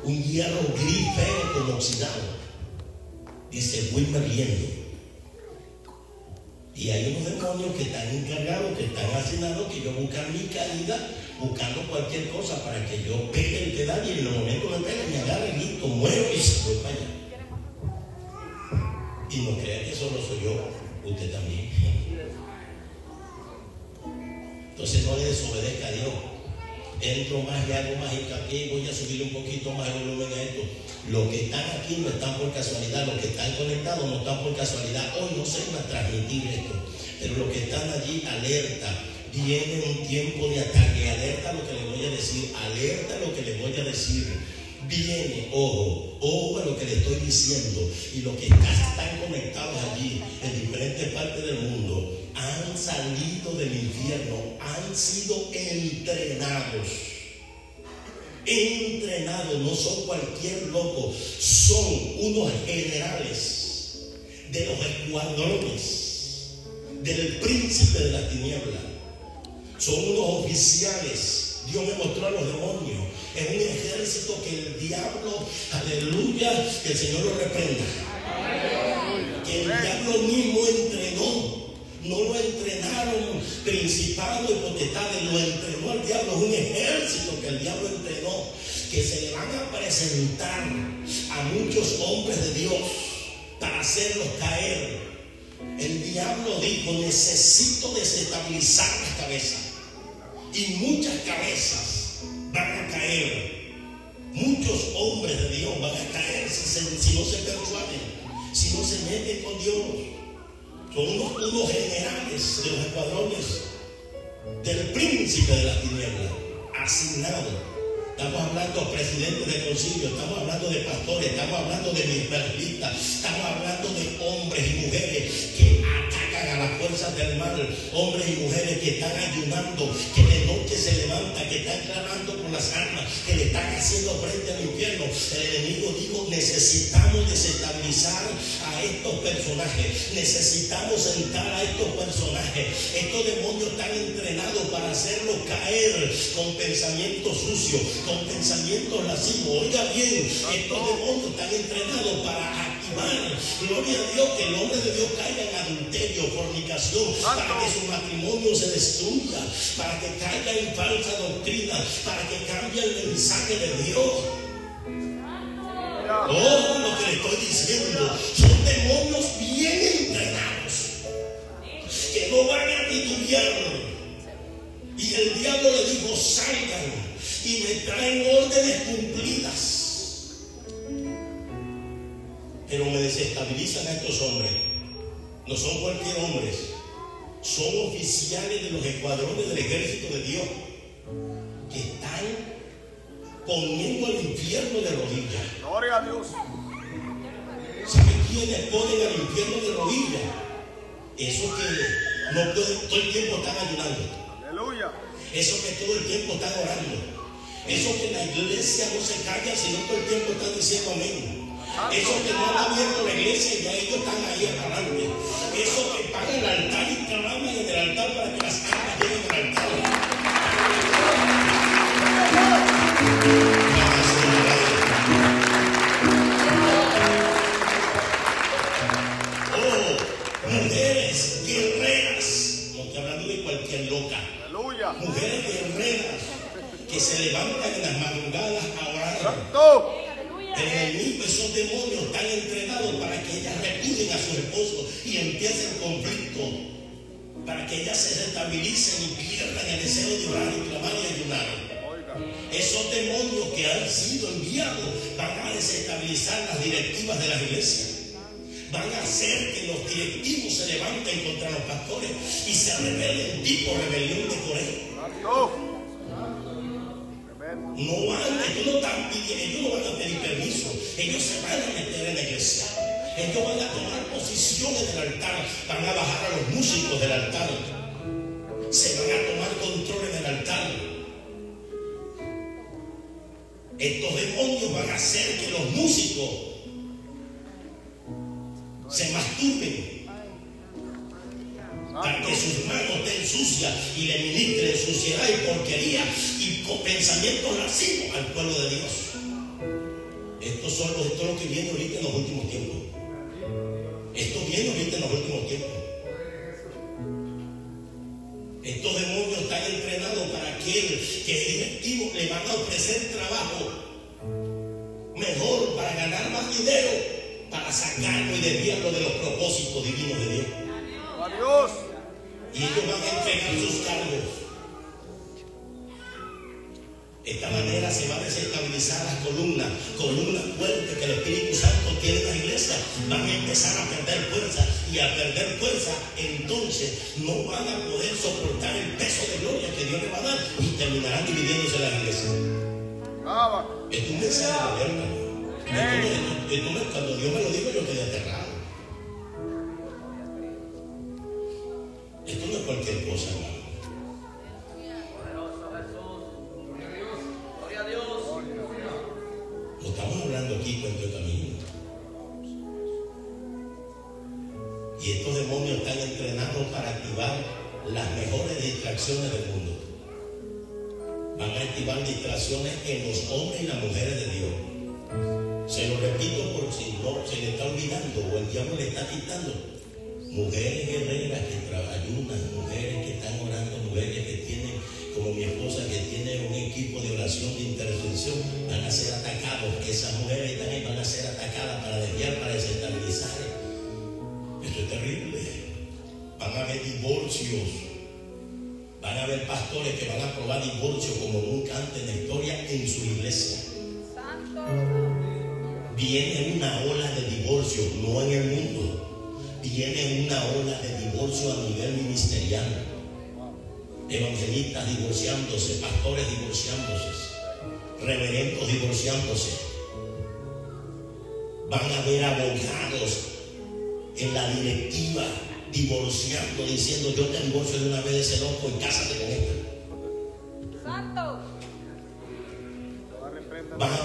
Un hierro gris feo como oxidado. Dice Wilmer Liendo. Y hay unos demonios que están encargados, que están asignados, que yo buscan mi caída, buscando cualquier cosa para que yo pegue el pedal, y en el momento que me pegue me agarre, listo, muero y se voy para allá. Y no crea que solo soy yo, usted también. Entonces no le desobedezca a Dios. entro más y hago más hincapié, voy a subir un poquito más el volumen a esto. Los que están aquí no están por casualidad, los que están conectados no están por casualidad. Hoy no se va a transmitir esto, pero los que están allí, alerta. Viene un tiempo de ataque, alerta lo que les voy a decir, alerta lo que les voy a decir. Viene, ojo a lo que les estoy diciendo. Y los que están conectados allí en diferentes partes del mundo han salido del infierno, han sido entrenados. Entrenados, no son cualquier loco, son unos generales de los escuadrones del príncipe de la tiniebla. Son unos oficiales. Dios me mostró a los demonios. Es un ejército que el diablo, aleluya, que el Señor lo reprenda. Que el diablo mismo entrenó. No lo entrenaron principados y potestades, lo entrenó al diablo. Es un ejército que el diablo entrenó, que se le van a presentar a muchos hombres de Dios para hacerlos caer. El diablo dijo: necesito desestabilizar la cabeza. Y muchas cabezas van a caer. Muchos hombres de Dios van a caer si no se persuaden, si no se meten con Dios. Son unos generales de los escuadrones del príncipe de la tiniebla, asignados. Estamos hablando de presidentes de concilio, estamos hablando de pastores, estamos hablando de ministerialistas, estamos hablando de hombres y mujeres que atacan a las fuerzas del mal, hombres y mujeres que están ayunando, que de noche se levantan, que están clamando por las almas, que le están haciendo frente al infierno. El enemigo dijo: necesitamos desestabilizar a estos personajes, necesitamos sentar a estos personajes. Estos demonios están entrenados para hacerlos caer con pensamientos sucios, con pensamientos lascivos. Oiga bien, estos demonios están entrenados para activar, gloria a Dios, que el hombre de Dios caiga en adulterio, fornicación, para que su matrimonio se destruya, para que caiga en falsa doctrina, para que cambie el mensaje de Dios. Oh, lo que le estoy diciendo, son demonios bien entrenados, que no van a titubear. Y el diablo le dijo: salgan y me traen órdenes cumplidas. Pero me desestabilizan a estos hombres. No son cualquier hombres, son oficiales de los escuadrones del ejército de Dios, que están poniendo al infierno de rodillas. Gloria a Dios. ¿Sabe quiénes ponen al infierno de rodillas? Esos que no pueden, todo el tiempo están ayunando. Aleluya. Esos que todo el tiempo están orando. Esos que en la iglesia no se callan, sino todo el tiempo están diciendo amén. Esos que no han abierto la iglesia y ya ellos están ahí adelante. Esos que pagan el altar y claman en el altar para que las almas lleguen al altar. Oh, mujeres guerreras. No estoy hablando de cualquier loca. Aleluya. Mujeres guerreras que se levantan en las madrugadas a orar. Santo. El enemigo, esos demonios están entrenados para que ellas repudien a su esposo y empiece el conflicto, para que ellas se estabilicen y pierdan el deseo de orar y clamar y ayunar. Esos demonios que han sido enviados van a desestabilizar las directivas de las iglesias. Van a hacer que los directivos se levanten contra los pastores y se rebelen, tipo rebelión de Corea. Santo. No van, ellos no van a pedir permiso, ellos se van a meter en la iglesia, ellos van a tomar posiciones del altar, van a bajar a los músicos del altar, se van a tomar control en el altar. Estos demonios van a hacer que los músicos se masturben, para que sus manos estén sucias y le ministren suciedad y porquería y con pensamientos lascivos al pueblo de Dios. Esto es lo que viene ahorita en los últimos tiempos. Esto viene ahorita en los últimos tiempos. Estos demonios están entrenados para aquel que es directivo, le van a ofrecer trabajo mejor para ganar más dinero, para sacarlo y desviarlo de los propósitos divinos de Dios. Adiós. Y ellos van a entregar sus cargos. esta manera se va a desestabilizar las columnas fuertes que el Espíritu Santo tiene en la iglesia. Van a empezar a perder fuerza, y a perder fuerza, entonces no van a poder soportar el peso de gloria que Dios les va a dar y terminarán dividiéndose las iglesias. Es un mensaje de gobierno. Cuando Dios me lo dijo, yo quedé aterrado. Esto no es cualquier cosa, hermano. No estamos hablando aquí cuento de camino. Y estos demonios están entrenados para activar las mejores distracciones del mundo. Van a activar distracciones en los hombres y las mujeres de Dios. Se lo repito por si no se le está olvidando o el diablo le está quitando. Mujeres guerreras que ayunan, mujeres que están orando, mujeres que tienen, como mi esposa, que tiene un equipo de oración, de intercesión, van a ser atacados. Esas mujeres también van a ser atacadas para desviar, para desestabilizar. Esto es terrible. Van a haber divorcios. Van a haber pastores que van a aprobar divorcio como nunca antes en la historia en su iglesia. Viene una ola de divorcio, no en el mundo. Viene una ola de divorcio a nivel ministerial. Evangelistas divorciándose, pastores divorciándose, reverendos divorciándose. Van a haber abogados en la directiva divorciando, diciendo: yo te divorcio de una vez de ese loco y cásate con esta. Santo.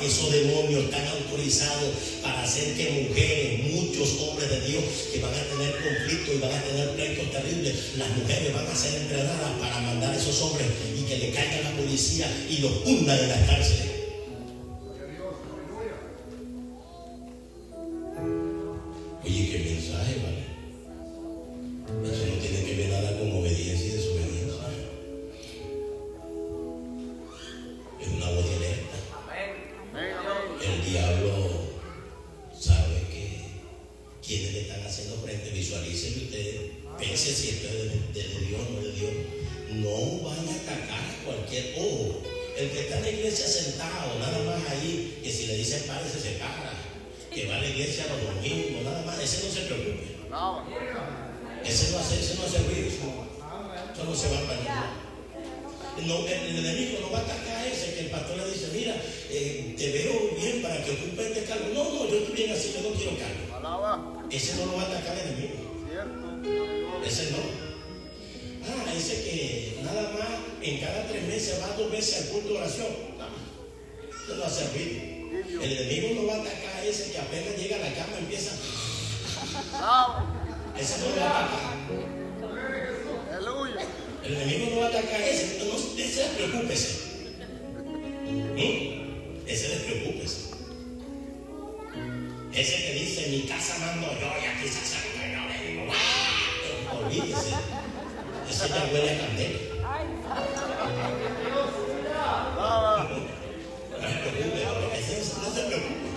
Esos demonios están autorizados para hacer que mujeres, muchos hombres de Dios que van a tener conflictos y van a tener pleitos terribles, las mujeres van a ser entrenadas para mandar a esos hombres y que le caiga la policía y los hundan en las cárceles. Oye, qué mensaje, ¿vale? Eso no tiene que ver nada con obediencia y desobediencia. Es una voz de alerta. El diablo sabe que quienes le están haciendo frente. Visualicen ustedes, piensen si esto es de Dios o no de Dios. No van a atacar a cualquier ojo. El que está en la iglesia sentado, nada más ahí, que si le dicen párese se para, que va a la iglesia los domingos, nada más, ese no se preocupe. Ese no hace ruido, eso no se va a parar. No, el enemigo no va a atacar a ese que el pastor le dice: mira, te veo bien para que ocupe este cargo. No, yo estoy bien así, yo no quiero cargo. Ese no lo va a atacar el enemigo. Ese no. Ese que nada más en cada 3 meses va 2 veces al culto de oración. Eso no hace ruido. El enemigo no va a atacar a ese que apenas llega a la cama empieza. Ese no lo va a atacar. Aleluya. El enemigo no va a atacar a ese. Ese despreocúpese. Ese despreocúpese. Ese que dice: mi casa mando yo y aquí se hace lo que yo digo. Olvídese. Ese ya huele a candela. No se preocupe.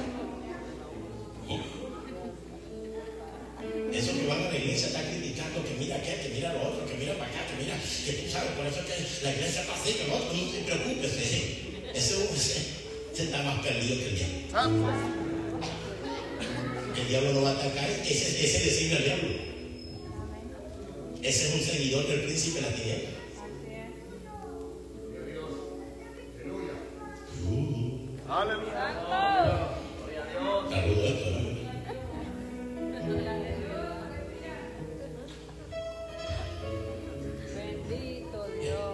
Eso que van a la iglesia está criticando, que mira aquel, que mira lo otro, que mira para acá, que mira, que tú sabes, por eso es que la iglesia está así, que no se preocupe. Ese está más perdido que el diablo. El diablo no va a atacar, ese designa al diablo. Ese es un seguidor del príncipe de la tiniebla. Aleluya. Saludo esto, ¿no? Bendito Dios.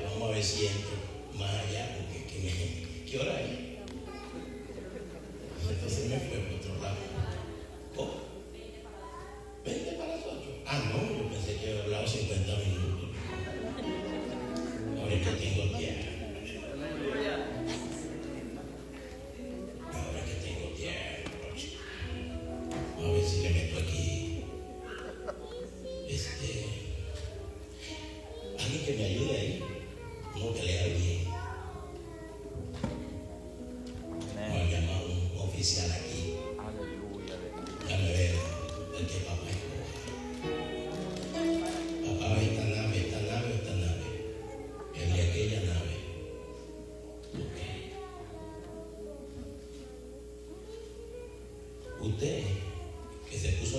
Vamos a ver si entro más allá, porque ¿qué hora es? Entonces me fue por otro lado. Oh, 20 para las 8. No, yo pensé que había hablado 50 minutos. Ahora es que tengo tiempo.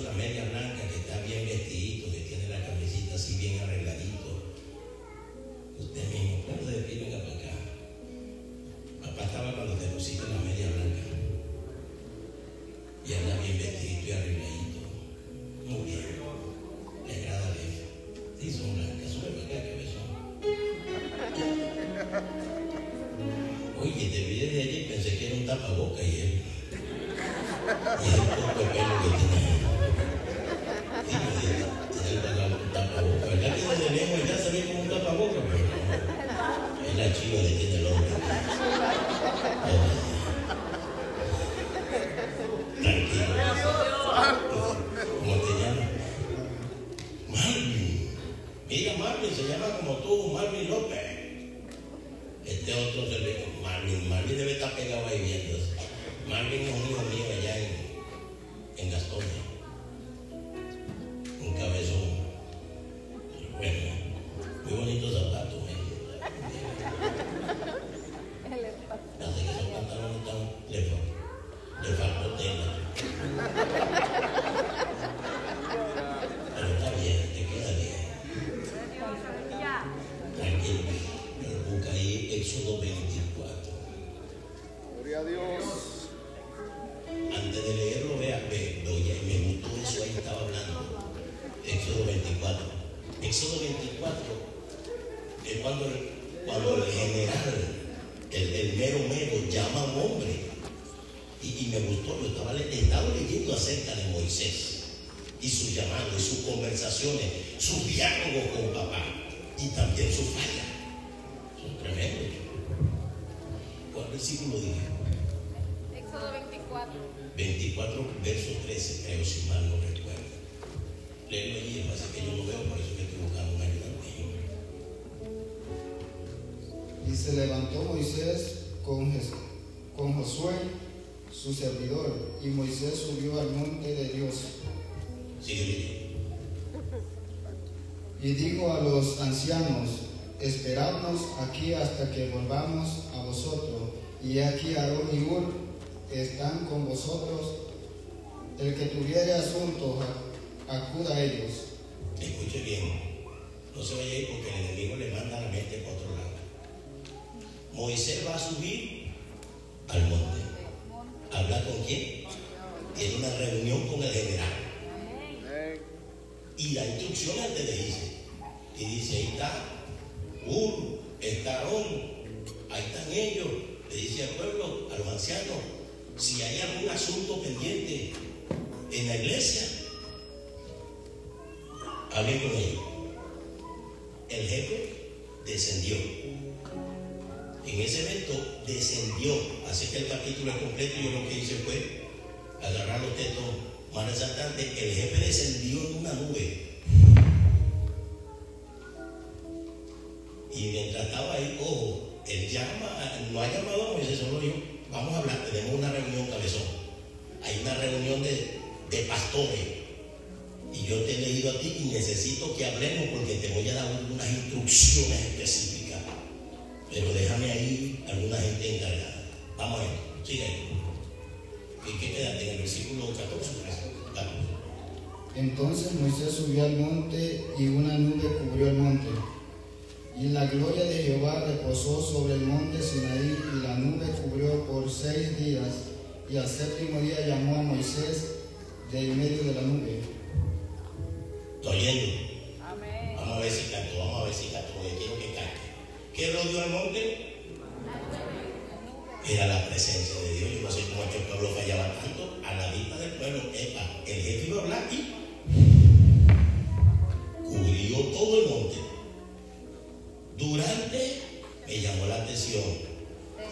puso la media blanca, que está bien vestidito, que tiene la camisita así bien arregladito. Usted mismo, claro, de aquí, venga para acá. Papá estaba cuando te pusiste la media blanca. Y anda bien vestidito y arregladito. Muy bien. Le agrada a Lefa. Sí, son blancas, sube para acá, cabezón. Oye, te vi desde allí y pensé que era un tapaboca y él. Y es el poco pelo que tiene. Sí, tiene un tapaboca. ¿Verdad que desde lejos ya se ve como un tapaboca? Pero no. Es la chiva que tiene el hombre. Tranquilo. ¿Cómo te llamas? Marvin. Mira, Marvin se llama como tú, Marvin López. Este otro se ve como Marvin. Marvin debe estar pegado ahí viendo. Marvin es un hijo mío allá en Gastón. Un cabezón. Bueno, muy bonitos zapatos. Hace que esos pantalones le faltó tela. Pero está bien, te queda bien. Tranquilo. Pero busca ahí Éxodo 24. Gloria a Dios. Antes de leerlo, vea, oye, me gustó eso, ahí estaba hablando. Éxodo 24. Éxodo 24 es cuando el general, el mero llama a un hombre. Y me gustó, yo estaba leyendo acerca de Moisés y su llamado, y sus conversaciones, sus diálogos con papá y también su falla. Son tremendos. ¿Cuál versículo dije? Éxodo 24. 24, verso 13, creo, si mal no recuerdo. Léelo allí, pasa que yo lo veo, por eso que estoy buscando un ayudante. Y se levantó Moisés con Josué, su servidor, y Moisés subió al monte de Dios. Sigue leyendo. Y dijo a los ancianos: esperadnos aquí hasta que volvamos a vosotros. Y aquí Aarón y Hur están con vosotros. El que tuviere asuntos, acuda a ellos. Escuche bien, no se vaya ahí porque el enemigo le manda la mente para otro lado. Moisés va a subir al monte. ¿Habla con quién? Tiene una reunión con el general. Y la instrucción antes le dice. Y dice, ahí está Hur, está Aarón, ahí están ellos. Le dice al pueblo, a los ancianos, si hay algún asunto pendiente en la iglesia, hablen con ellos. El jefe descendió. En ese evento descendió. Así que el capítulo es completo. Yo lo que hice fue agarrar los textos más resaltantes. El jefe descendió en una nube. Y mientras estaba ahí, ojo, él no ha llamado a Moisés, solo dijo, vamos a hablar, tenemos una reunión, cabezón. Hay una reunión de pastores. Y yo te he leído a ti y necesito que hablemos porque te voy a dar unas instrucciones específicas. Pero déjame ahí alguna gente encargada. Vamos a ver, sigue ahí. ¿Y qué quédate en el versículo 14? Vamos. Entonces Moisés subió al monte y una nube cubrió el monte. Y la gloria de Jehová reposó sobre el monte Sinaí, y la nube cubrió por 6 días. Y al séptimo día llamó a Moisés de en medio de la nube. ¿Estoy oyendo? Amén. Vamos a ver si canto, porque quiero que cante. ¿Qué rodeó el monte? Era la presencia de Dios. Yo no sé cómo este pueblo fallaba tanto. A la vista del pueblo, el jefe iba a hablar y cubrió todo el monte. Durante, me llamó la atención,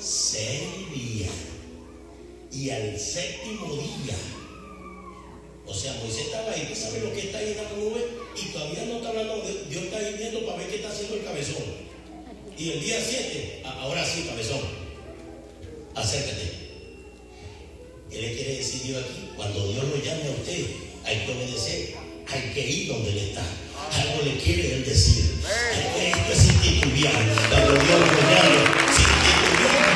6 días. Y al séptimo día, o sea, Moisés estaba ahí, ¿tú sabes lo que está ahí en la nube? Y todavía no está hablando, Dios está ahí viendo para ver qué está haciendo el cabezón. Y el día 7, ahora sí, cabezón, acércate. ¿Qué le quiere decir Dios aquí? Cuando Dios lo llame a usted, hay que obedecer, hay que ir donde Él está. Algo le quiere Él decir. Esto es sin titubear. Cuando Dios lo llame, sin titubear,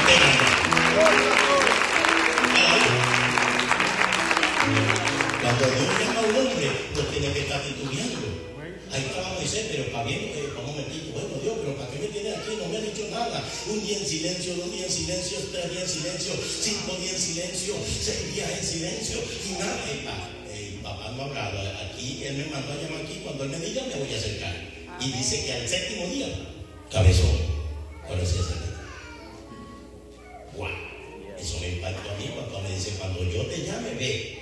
cuando Dios llame llama a un hombre, no tiene que estar titubeando. Ahí estaba Moisés, pero para bien, vamos a mentir, bueno Dios, pero ¿para qué me tiene aquí? No me ha dicho nada. Un día en silencio, 2 días en silencio, 3 días en silencio, 5 días en silencio, 6 días en silencio, y nada. Papá no ha hablado, aquí él me mandó a llamar aquí, cuando él me diga me voy a acercar. Y dice que al 7º día, cabezón, ahora sí es el wow, eso me impactó a mí. Papá me dice, cuando yo te llame, ve.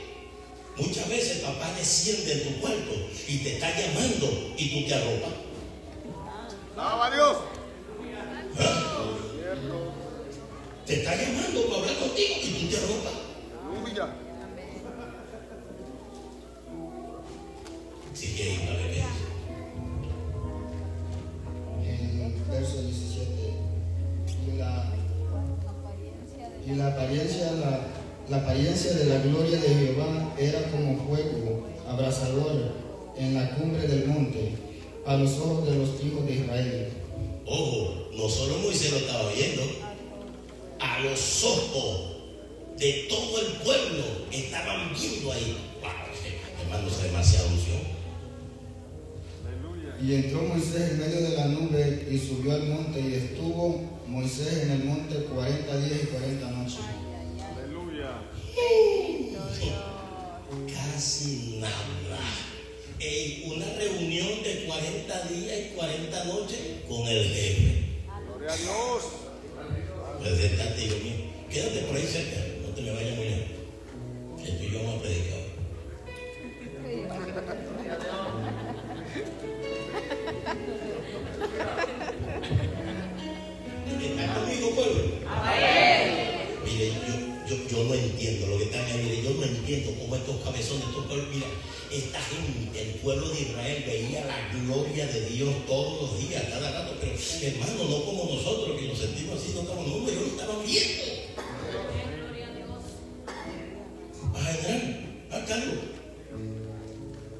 Muchas veces papá desciende en tu cuarto y te está llamando y tú te arropas. ¡Alaba a Dios! ¿Ah? Te está llamando para hablar contigo y tú te arropas. ¡Aleluya! Si quieres ir a beber. En verso 17. La apariencia de la gloria de Jehová era como fuego abrasador en la cumbre del monte, a los ojos de los hijos de Israel. Ojo, no solo Moisés lo estaba viendo, a los ojos de todo el pueblo estaban viendo ahí. Wow, hermano, es demasiada unción. Y entró Moisés en medio de la nube y subió al monte, y estuvo Moisés en el monte 40 días y 40 noches. ¡Aleluya! Casi nada. Una reunión de 40 días y 40 noches con el jefe. ¡Gloria a Dios! Pues sentate, hijo mío. Quédate por ahí cerca, no te me vayas muy lejos. Esto yo vamos a predicar. ¿Están conmigo, pueblo? Mire, yo no entiendo lo que están ahí. Mire, yo no entiendo cómo estos cabezones, estos pueblos, mira, esta gente, el pueblo de Israel veía la gloria de Dios todos los días, cada rato, pero hermano, no como nosotros que nos sentimos así, no estamos nubes, ellos estaban viendo. ¿Vas a entrar? Carlos.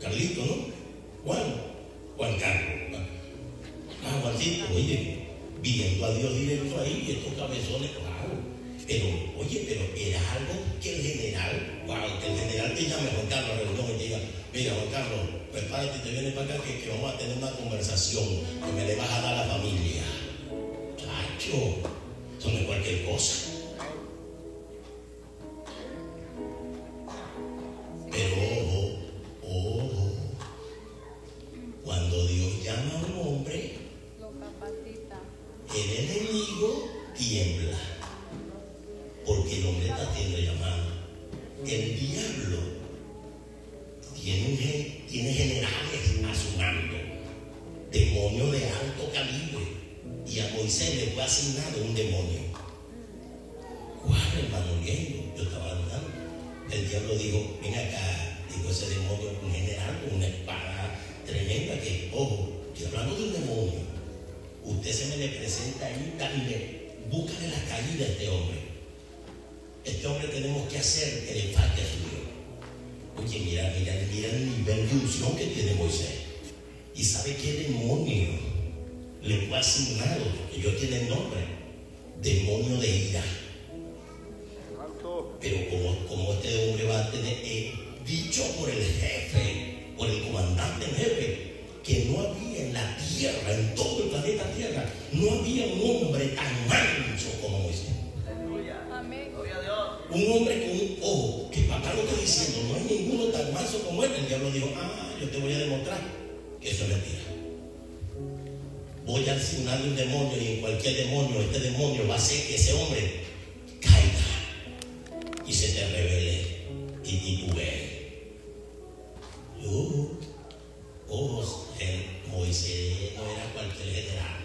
Carlito, ¿no? Juan Carlos. Juancito, oye, viendo a Dios directo ahí, y estos cabezones, claro. Pero era algo que el general, que el general te llame, Juan Carlos, a la reunión y te diga, mira, Juan Carlos, prepárate, te vienes para acá que vamos a tener una conversación que me le vas a dar a la familia. Chacho, eso no es cualquier cosa. Pero ojo, cuando Dios llama a un hombre, el enemigo tiembla, porque el hombre está siendo llamado. El diablo tiene generales a su mando, demonios de alto calibre, y a Moisés le fue asignado un demonio. ¿Cuál, hermano? Yo estaba hablando. El diablo dijo, ven acá, dijo ese demonio, un general con una espada tremenda que, ojo, estoy hablando de un demonio. Usted se me le presenta ahí, búscale la caída a este hombre. Este hombre tenemos que hacer que le falte a su Dios. Oye, mira el nivel de unción que tiene Moisés. ¿Y sabe qué demonio le fue asignado? Ellos tienen nombre. Demonio de ira. Pero como este hombre va a tener dicho por el jefe, por el comandante en jefe, que no había en la tierra, en todo el planeta Tierra, no había un hombre tan manso como Moisés. Amén. Un hombre con un ojo, que papá lo está diciendo, no hay ninguno tan manso como él. El diablo dijo, yo te voy a demostrar que eso es mentira. Voy a asignarle un demonio, y en cualquier demonio, este demonio va a hacer que ese hombre caiga y se te revele y titubee. Moisés no era cualquier general.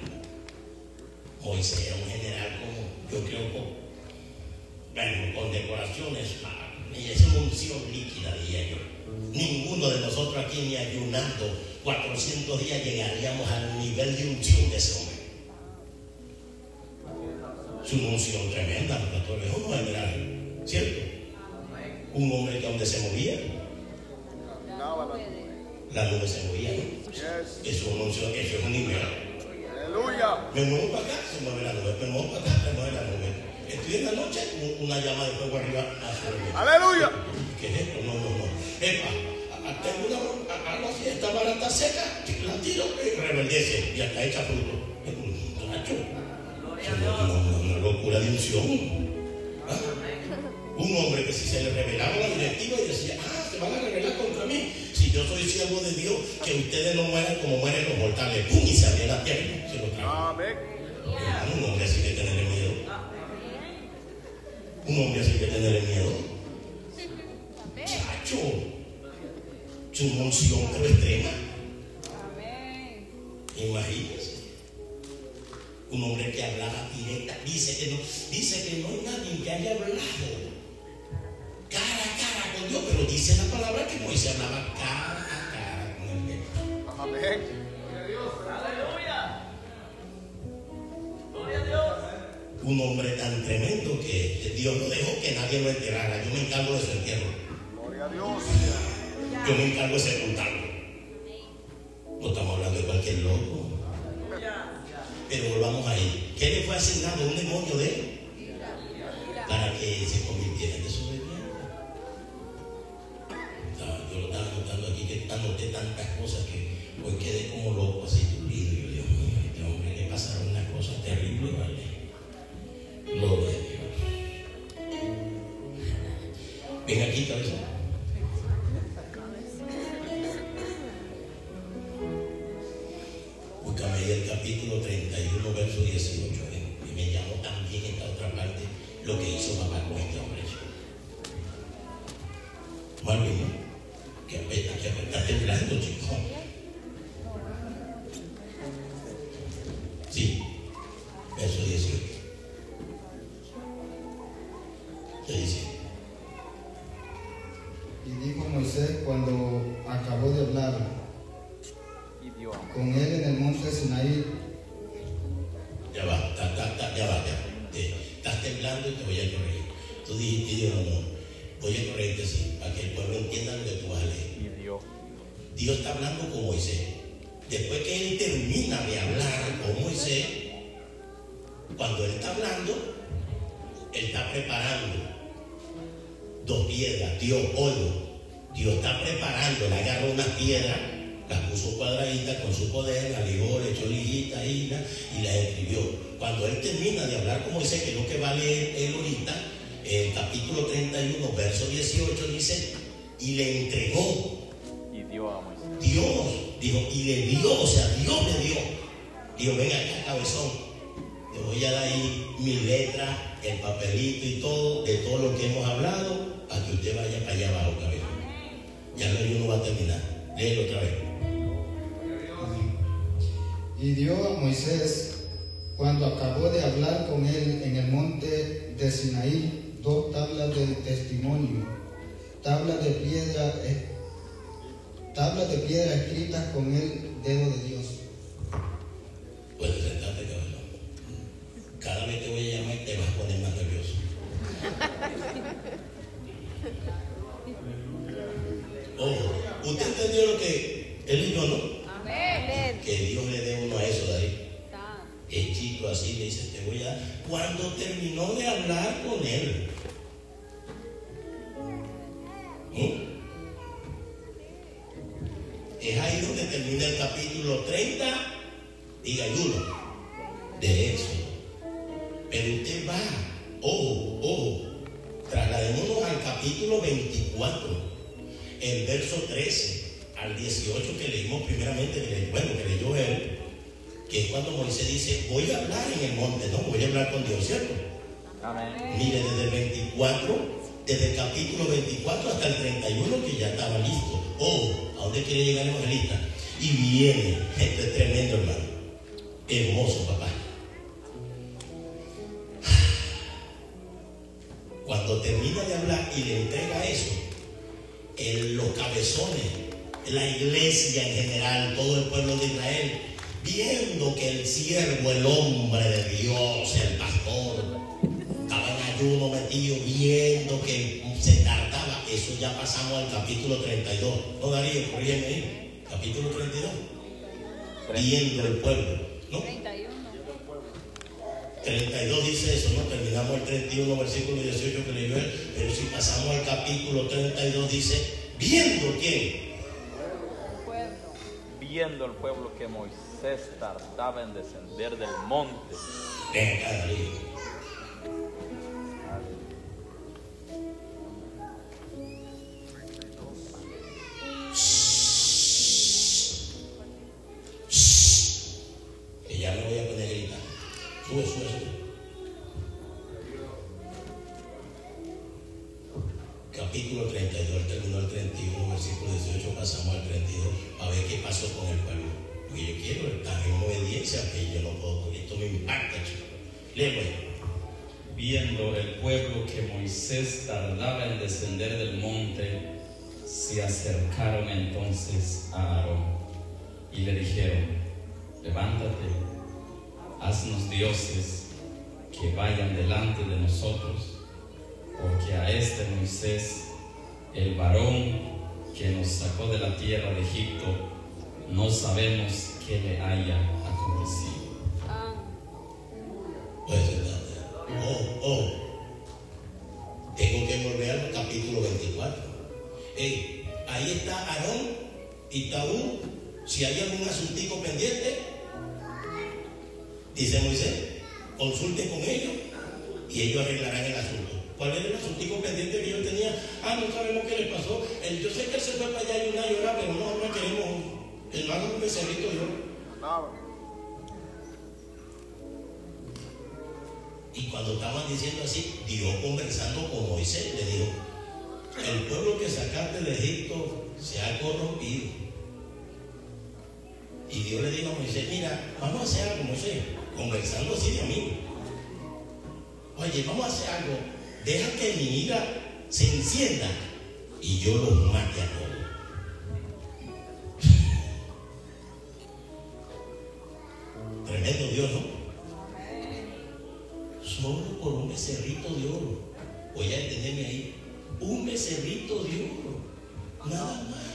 Moisés era un general como, yo creo, con decoraciones, y esa unción líquida, diría yo. Ninguno de nosotros aquí, ni ayunando 400 días, llegaríamos al nivel de unción de ese hombre. Es una unción tremenda, pastor, es un general, ¿cierto? Un hombre que donde se movía, la nube se movía, ¿no? Eso es una unción, eso es un nivel. ¡Aleluya! Me muevo para acá, se mueve la nube, me muevo para acá, se mueve la nube. Estoy en la noche, una llama de fuego arriba. ¡Aleluya! ¿Qué es esto? No. Epa, seca, la tiro y rebeldece y hasta echa fruto. Una locura de unción. ¿Ah? Un hombre que si se le revelaba la directiva y decía, se van a rebelar contra mí. Si yo soy siervo de Dios, que ustedes no mueran como mueren los mortales. ¡Pum! Y se abrió la pierna. Se lo trajo. Amén. Un hombre así que tenerle miedo. Un hombre así que tenerle miedo. Chacho. Su unción pero extrema. Imagínense. Un hombre que hablaba directa. Dice que no hay nadie que haya hablado cara a cara con Dios, pero dice la palabra que Moisés hablaba cara a cara con el Señor. Amén. Aleluya. Gloria a Dios. Un hombre tan tremendo que Dios no dejó que nadie lo enterrara. Yo me encargo de su entierro. Gloria a Dios. Yo me encargo de sepultarlo. No estamos hablando de cualquier loco. Pero volvamos ahí. ¿Qué le fue asignado? Un demonio de él para que se convirtiera en desobediente. Yo lo estaba notando aquí, que anoté tantas cosas que hoy quedé como loco, así tupido. Y yo, Dios mío, este hombre le pasaron unas cosas terribles, ¿vale? Gloria a Dios. Ven aquí, cabezón. Búscame ahí el capítulo 31, verso 18. Y me llamó también esta otra parte lo que hizo papá con este hombre. Marvin, ¿no? Que está temblando, chico. Sí, verso 18. ¿Qué dice? Y dijo Moisés cuando acabó de hablar con él en el monte Sinaí. Ya va, ya. Estás temblando y te voy a corregir. Tú dijiste, Dios no. Voy a corregirte así, para que el pueblo entienda lo que tú vas a leer. Dios está hablando con Moisés. Después que él termina de hablar con Moisés, cuando él está hablando, él está preparando 2 piedras, Dios polvo. Dios está preparando, él agarró una piedra, las puso cuadraditas con su poder, la ligó, le echó liguita y las escribió. Cuando él termina de hablar con Moisés, que es lo que va a leer él ahorita, el capítulo 31, verso 18, dice, y le entregó. Y dio a Moisés. Dios, dijo, y le dio, o sea, Dios le dio. Dijo, ven acá, cabezón, te voy a dar ahí mi letra, el papelito y todo, de todo lo que hemos hablado, para que usted vaya para allá abajo, cabezón. Ya no, yo no va a terminar. Léelo otra vez. Y dio a Moisés, cuando acabó de hablar con él en el monte de Sinaí, 2 tablas de testimonio, tablas de piedra escritas con el dedo de Dios. Puedes sentarte, cabrón. Cada vez te voy a llamar y te vas a poner más nervioso. Oh, ¿usted entendió lo que él dijo, no? Amén. Que Dios le dé uno a eso de ahí. Hechito así, le dice, te voy a dar. Cuando terminó de hablar con él, es ahí donde termina el capítulo 30 y 1 de Éxodo. Pero usted va, ojo, trasladémonos al capítulo 24, el verso 13 al 18 que leímos primeramente, que leyó él, que es cuando Moisés dice, voy a hablar en el monte, no, voy a hablar con Dios, ¿cierto? Amén. Mire, desde el 24, desde el capítulo 24 hasta el 31 que ya estaba listo. ¿A dónde quiere llegar el evangelista? Y viene, esto es tremendo, hermano, hermoso, papá. Cuando termina de hablar y le entrega eso, los cabezones, la iglesia en general, todo el pueblo de Israel, viendo que el siervo, el hombre de Dios, el pastor, estaba en ayuno metido, viendo que se tardaba, eso ya pasamos al capítulo 32. ¿No, Darío? Corrígeme ahí. Capítulo 32. Viendo el pueblo, ¿no? 32 dice eso, ¿no? Terminamos el 31, versículo 18 que leyó él, pero si pasamos al capítulo 32 dice, viendo quién. viendo el pueblo que Moisés tardaba en descender del monte. Que ya me voy a poner a gritar. Sube. Capítulo 32, terminó el 31, versículo 18, pasamos al 32, a ver qué pasó con el pueblo. Porque yo quiero estar en obediencia, que yo no puedo, porque esto me impacta, chico. Lee pues. Viendo el pueblo que Moisés tardaba en descender del monte, se acercaron entonces a Aarón y le dijeron: levántate, haznos dioses que vayan delante de nosotros, porque a este Moisés, el varón que nos sacó de la tierra de Egipto, no sabemos qué le haya acontecido. Pues tengo que volver al capítulo 24. Ahí está Aarón y Tabú. Si hay algún asuntico pendiente, dice Moisés, consulte con ellos y ellos arreglarán el asunto. ¿Cuál era el asuntico pendiente que yo tenía? No sabemos qué le pasó. Yo sé que él se fue para allá y una llora, pero no queremos. Hermano, un becerrito yo. Y cuando estaban diciendo así, Dios conversando con Moisés le dijo: el pueblo que sacaste de Egipto se ha corrompido. Y Dios le dijo a Moisés: mira, vamos a hacer algo, Moisés, conversando así de amigo. Oye, vamos a hacer algo. Deja que mi ira se encienda y yo los mate a todos. Tremendo Dios, ¿no? Solo por un becerrito de oro. Voy a detenerme ahí. Un becerrito de oro. Nada más.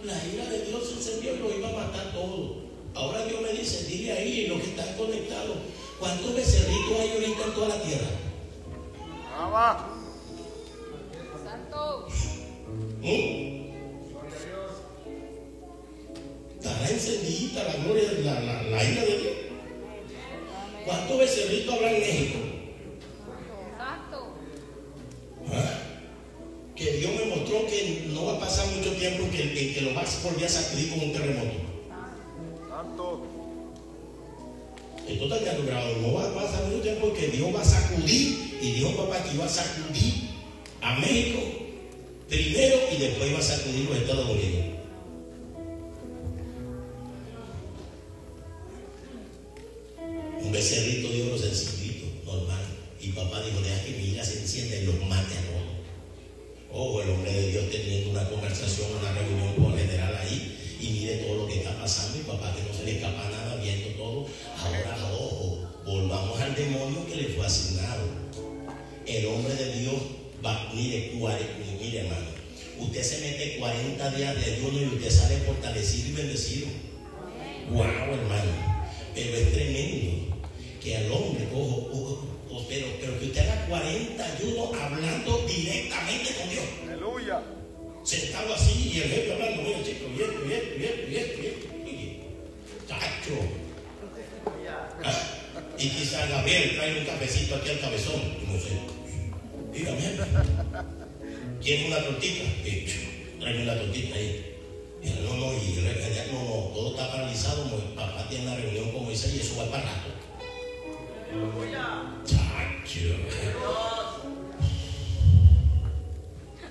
La ira de Dios se encendió y lo iba a matar todo. Ahora Dios me dice: dile ahí los que están conectados, ¿cuántos becerritos hay ahorita en toda la tierra? Santo. Estará encendida la gloria de la ira de Dios. ¿Cuántos becerritos habrá en México? Santo. Que Dios me mostró que no va a pasar mucho tiempo en que lo vas a volver a sacudir con un terremoto. Santo. Esto está ya logrado. No va a pasar mucho tiempo que Dios va a sacudir, y Dios, papá, que iba a sacudir a México primero y después iba a sacudir los Estados Unidos. Un becerrito de oro sencillito, normal. Y papá dijo: deja que mi ira se encienda y los mate a todos. El hombre de Dios teniendo una conversación, una reunión con el general ahí, y mire todo lo que está pasando, y papá que no se le escapa nada, viendo todo. Ahora, volvamos al demonio que le fue asignado. El hombre de Dios va, mire hermano, usted se mete 40 días de ayuno y usted sale fortalecido y bendecido. Wow, hermano. Pero es tremendo que al hombre, pero que usted haga 40 ayunos hablando directamente con Dios. Aleluya. Sentado así y el jefe hablando: mira, chico, y esto. Tacho. Y quizá Gabriel trae un cafecito aquí al cabezón. No sé. Dígame. ¿Quiere una tortita? Tráeme una tortita ahí. No, todo está paralizado. Papá tiene una reunión con Moisés y eso va para rato. Chacho.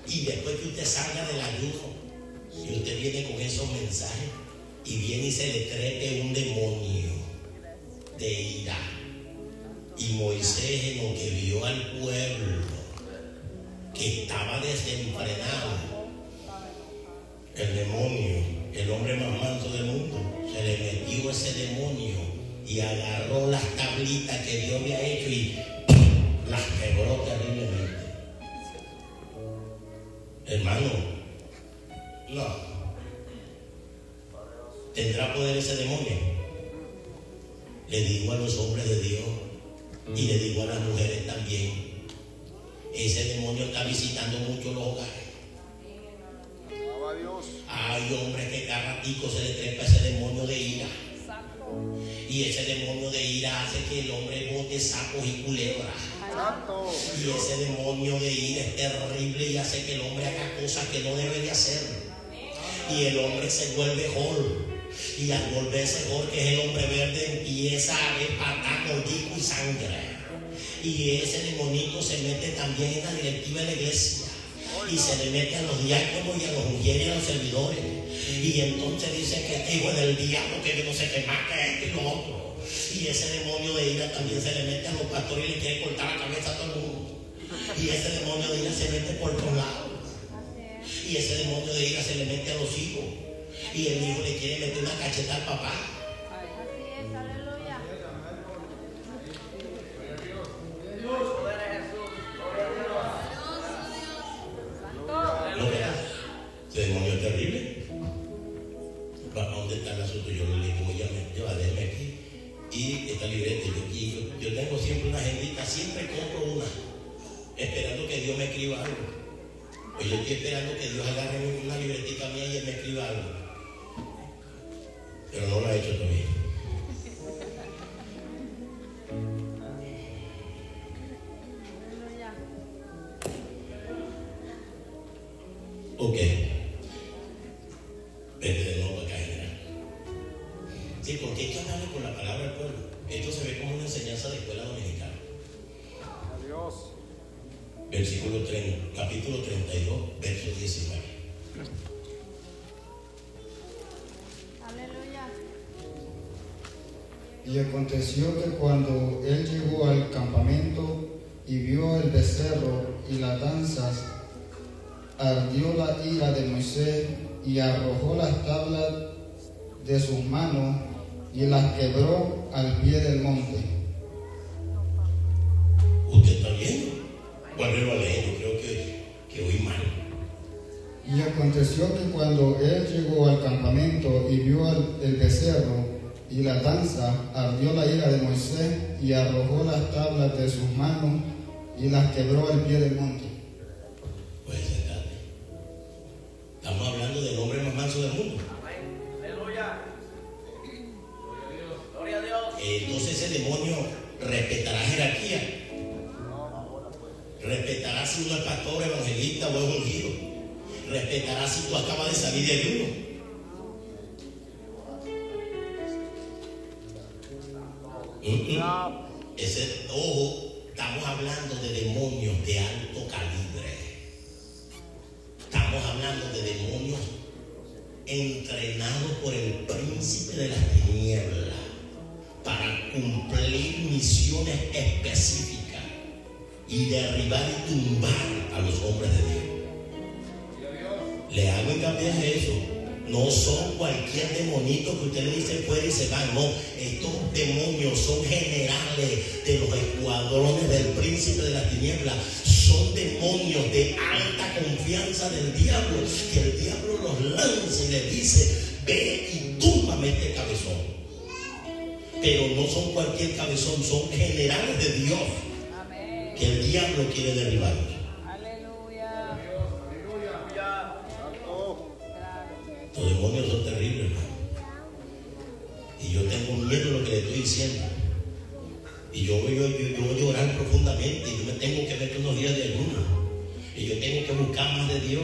Y después que usted salga del ayuno y usted viene con esos mensajes y viene y se le trepe un demonio de ira, y Moisés, en lo que vio al pueblo que estaba desenfrenado, el demonio, el hombre más manso del mundo, se le metió ese demonio y agarró las tablitas que Dios había hecho y las quebró terriblemente. Hermano, no. ¿Tendrá poder ese demonio? Le digo a los hombres de Dios y le digo a las mujeres también: ese demonio está visitando mucho los hogares. Alaba a Dios. Hay hombres que cada ratico se le trepa ese demonio de ira. Santo. Y ese demonio de ira hace que el hombre bote sapos y culebras. Santo. Y ese demonio de ira es terrible y hace que el hombre haga cosas que no debe de hacer. Y el hombre se vuelve Hol. Y al volverse Hol, que es el hombre verde, empieza a ver patá, mollico y sangre. Y ese demonito se mete también en la directiva de la iglesia. Y se le mete a los diáconos y a los mujeres y a los servidores. Y entonces dice que este hijo es del diablo, que no sé qué más, que esto y lo otro. Y ese demonio de ira también se le mete a los pastores y le quiere cortar la cabeza a todo el mundo. Y ese demonio de ira se mete por todos lados. Y ese demonio de ira se le mete a los hijos. Y el hijo le quiere meter una cacheta al papá. Así es, aleluya. ¿No verdad? Ese demonio es terrible. ¿Para dónde está el asunto? Yo le digo, ya déjeme aquí. Y esta libreta, yo tengo siempre una agendita, siempre compro una, esperando que Dios me escriba algo. Pues yo estoy esperando que Dios agarre una libretita mía y Él me escriba algo. Pero no lo ha hecho todavía. Aleluya. Ok. Vete de nuevo acá, general. Sí, porque hay que hablarle con la palabra al pueblo. Esto se ve como una enseñanza de escuela dominicana. Adiós. Versículo 30, capítulo 32, verso 19. Aleluya. Y aconteció que cuando él llegó al campamento y vio el becerro y las danzas, ardió la ira de Moisés y arrojó las tablas de sus manos y las quebró al pie del monte. ¿Usted está viendo? Vuelve a leer, yo creo que oí mal. Y aconteció que cuando él llegó al campamento y vio el becerro y la danza, ardió la ira de Moisés y arrojó las tablas de sus manos y las quebró al pie del monte. Puede sentarte. Estamos hablando del hombre más manso del mundo. Aleluya. Gloria a Dios. Entonces ese demonio respetará jerarquía. Respetará si uno es pastor, evangelista o es ungido. Respetará si tú acabas de salir de ayuno. Ese, ojo, estamos hablando de demonios de alto calibre. Estamos hablando de demonios entrenados por el príncipe de las tinieblas para cumplir misiones específicas y derribar y tumbar a los hombres de Dios. Le hago hincapié a eso. No son cualquier demonito que usted le dice fuera y se va. No, estos demonios son generales de los escuadrones del príncipe de las tinieblas. Son demonios de alta confianza del diablo, que el diablo los lanza y le dice: ve y túmbame este cabezón. Pero no son cualquier cabezón, son generales de Dios, Amén. que el diablo quiere derribar. Aleluya. Santo. Los demonios son terribles, hermano. Y yo tengo miedo de lo que le estoy diciendo. Y yo voy a llorar profundamente. Y yo me tengo que meter unos días de ayuno. Y yo tengo que buscar más de Dios.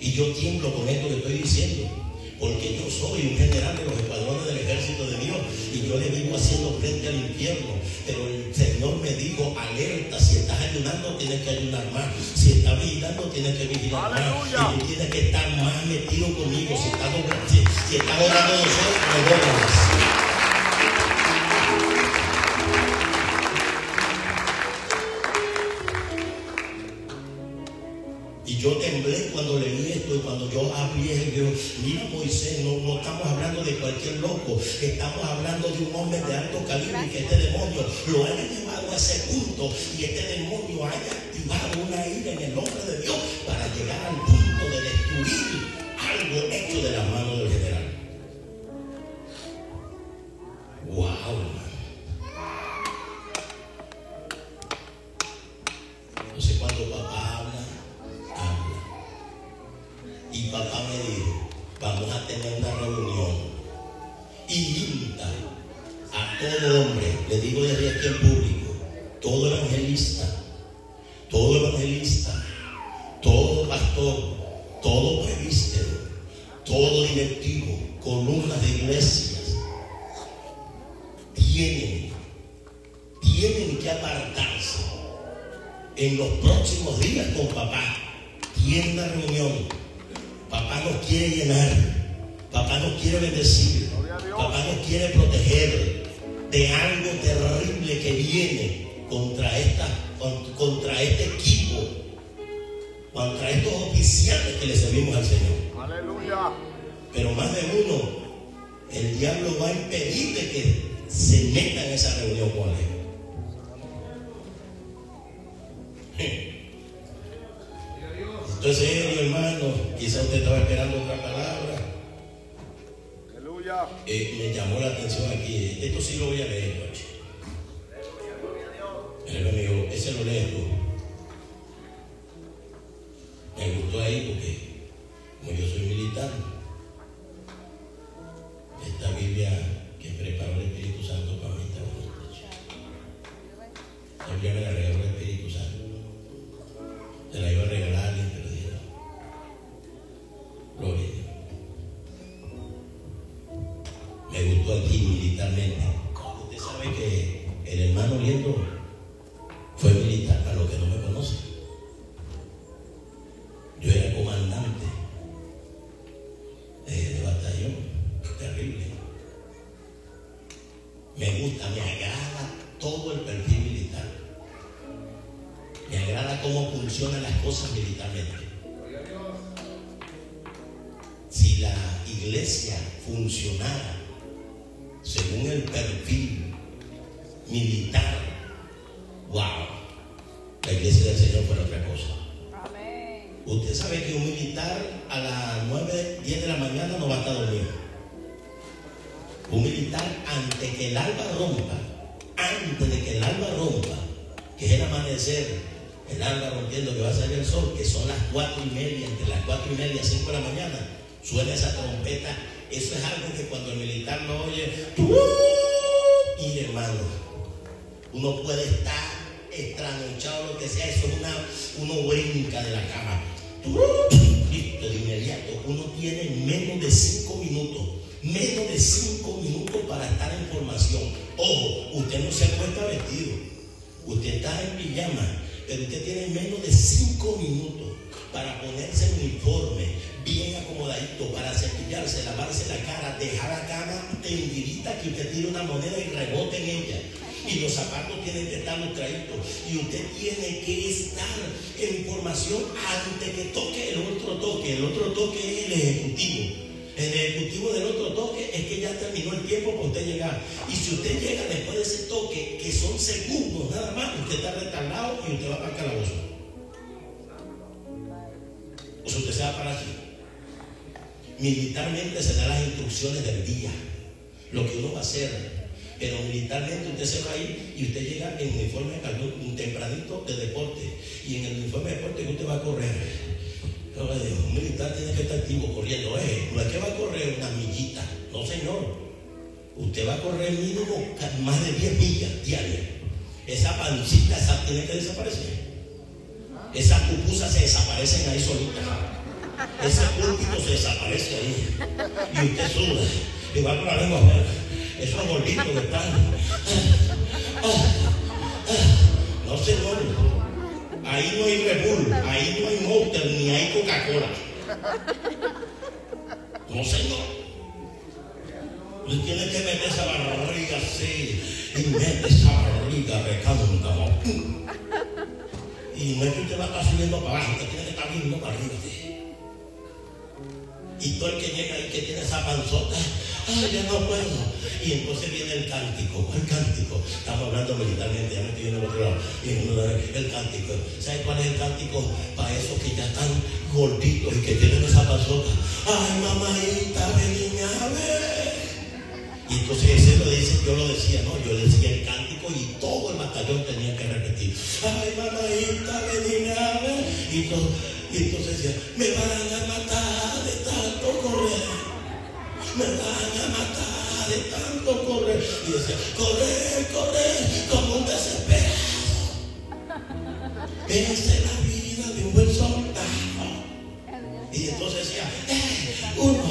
Y yo tiemblo con esto que estoy diciendo. Porque yo soy un general de los escuadrones del ejército de Dios. Y yo le vivo haciendo frente al infierno. Pero el Señor me dijo: alerta, si estás ayunando tienes que ayunar más. Si estás vigilando tienes que vigilar ¡Aleluya! más. Y tú tienes que estar más metido conmigo. Si estás orando nosotros, me doblas. Y yo temblé cuando leí esto, y cuando yo abrí el libro. Mira, Moisés, no estamos hablando de cualquier loco, estamos hablando de un hombre de alto calibre, y que este demonio lo haya llevado a ese punto, y este demonio haya activado una ira en el hombre de Dios para llegar al punto de destruir algo hecho de las manos del general. Wow, hermano. Entonces, cuando papá habla, y papá me dijo: vamos a tener una reunión y invita a todo hombre, le digo desde aquí en público, todo evangelista, todo pastor, todo presbítero, todo directivo, columnas de iglesias, tienen que apartarse en los próximos días con papá. Tiene una reunión. Papá nos quiere llenar, papá nos quiere bendecir, papá nos quiere proteger de algo terrible que viene contra este equipo, contra estos oficiales que le servimos al Señor. Aleluya. Pero más de uno, el diablo va a impedir de que se meta en esa reunión con él. Entonces, mi hermano, quizá usted estaba esperando otra palabra. Aleluya. Me llamó la atención aquí. Esto sí lo voy a leer, noche. El amigo, ese lo lees tú. Me gustó ahí porque, como yo soy militar, esta Biblia que preparó el Espíritu Santo para mí está bonita. La Biblia me la regaló el Espíritu Santo. Se la iba a regalar a alguien, pero dijo, gloria a Dios. Me gustó aquí militarmente. Usted sabe que el hermano Liendo fue militar, para los que no me conocen. Yo era comandante de batallón, terrible. Me gusta, me agrada todo el perfil militar. Me agrada cómo funcionan las cosas militarmente. Si la iglesia funcionara según el perfil militar, wow, la iglesia del Señor fuera otra cosa. Amén. Usted sabe que un militar a las 9, 10 de la mañana no va a estar dormido. Un militar antes de que el alba rompa, que es el amanecer, el alba rompiendo que va a salir el sol, que son las 4:30, entre las 4:30 y 5 de la mañana, suena esa trompeta. Eso es algo que cuando el militar lo oye, y hermano, uno puede estar estranochado, lo que sea, eso es uno brinca de la cama. Listo, de inmediato, uno tiene menos de 5 minutos para estar en formación. Ojo, usted no se acuesta vestido, usted está en pijama, pero usted tiene menos de 5 minutos para ponerse el uniforme bien acomodadito, para cepillarse, lavarse la cara, dejar la cama tendidita, que usted tire una moneda y rebote en ella. Y los zapatos tienen que estar lustraditos. Y usted tiene que estar en formación antes que toque el otro toque. El otro toque es el ejecutivo. El ejecutivo del otro toque es que ya terminó el tiempo para usted llegar. Y si usted llega después de ese toque, que son segundos nada más, usted está retardado y usted va para el calabozo. O sea, usted se va para aquí. Militarmente se dan las instrucciones del día, lo que uno va a hacer. Pero militarmente usted se va a ir y usted llega en uniforme un tempranito de deporte. Y en el uniforme de deporte que usted va a correr. Un militar tiene que estar activo corriendo. No es que va a correr una millita. No, señor. Usted va a correr mínimo más de 10 millas diarias. Esa pancita, esa tiene que desaparecer. Esas pupusas se desaparecen ahí solitas. Ese púlpito se desaparece ahí. Y usted suda. Y va con la lengua afuera. Esos gorditos que están. No, señor. Ahí no hay Red Bull, ahí no hay Monster, ni hay Coca-Cola. No, señor. Usted tiene que meter esa barriga así. Y mete esa barriga recándamo. Y no es que usted va a estar subiendo para abajo, usted tiene que estar viendo para arriba. Y todo el que llega ahí que tiene esa panzota, ay, ya no puedo. Y entonces viene el cántico. ¿Cuál cántico? Estamos hablando militarmente, ya me estoy viendo al otro lado. El cántico. ¿Sabe cuál es el cántico? Para esos que ya están gorditos y que tienen esa panzota. Ay, mamadita, venime a ver. Y entonces ese lo dice, yo lo decía, ¿no? Yo decía el cántico y todo el batallón tenía que repetir. Ay, mamadita, venime a ver. Y entonces decía, me van a matar de tanto correr. me van a matar de tanto correr. Y decía, correr, correr, como un desesperado. Esa es la vida de un buen soldado. Y entonces decía, 1, 2,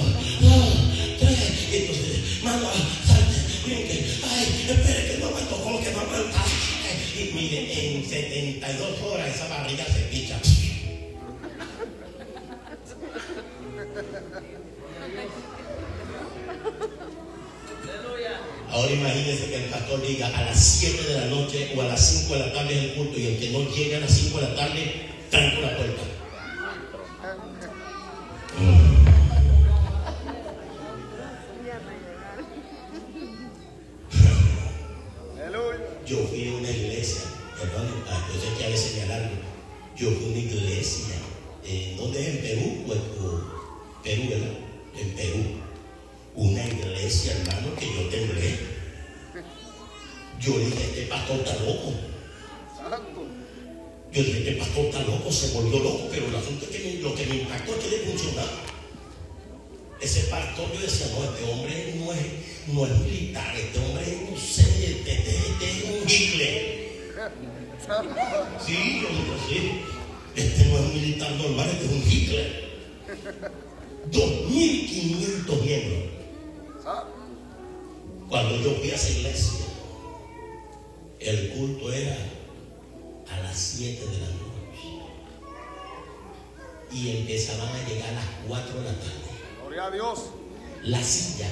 3. Y entonces, mano, salte, brinque. Ay, espere que no aguanto, como que no aguanta. Y mire, en 72 horas esa barriga se picha. Ahora imagínense que el pastor diga a las 7 de la noche o a las 5 de la tarde es el culto, y el que no llegue a las 5 de la tarde, tranco la puerta. Yo fui a una iglesia, perdón, yo sé que a veces me alargo. Yo fui a una iglesia, ¿dónde es? ¿En Perú? Perú, ¿verdad? En Perú. Una iglesia, hermano, que yo temblé. Yo dije, este pastor está loco. Yo dije, este pastor está loco, se volvió loco, pero el asunto es que lo que me impactó es que le funcionaba. Ese pastor, yo decía, no, este hombre no es militar, este hombre, no sé, este es un Hitler. Sí, yo digo, sí, este no es un militar normal, este es un Hitler. 2.500 miembros. Cuando yo fui a esa iglesia, el culto era a las 7 de la noche y empezaban a llegar a las 4 de la tarde. Gloria a Dios. La silla,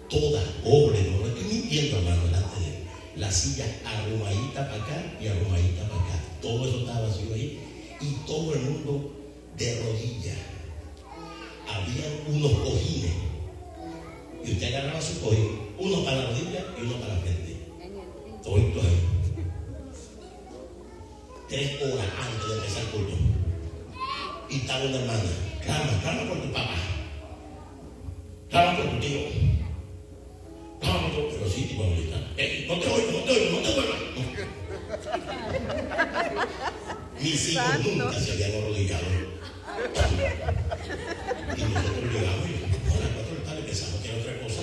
toda pobre, no estoy mintiendo, hermano, delante de él. La silla arrumadita para acá y arrumadita para acá. Todo eso estaba vacío ahí y todo el mundo de rodillas. Había unos cojines y usted agarraba su cojín, uno para la rodilla y uno para la frente. Todo esto ahí. 3 horas antes de empezar el culto. Y estaba una hermana, clama por tu papá, clama por tu tío, clama por tu, pero sí, tipo militar. No te vuelvas. Mis hijos nunca se habían arrodillado. Y nosotros llegamos y a las 4 de la tarde pensamos que era otra cosa,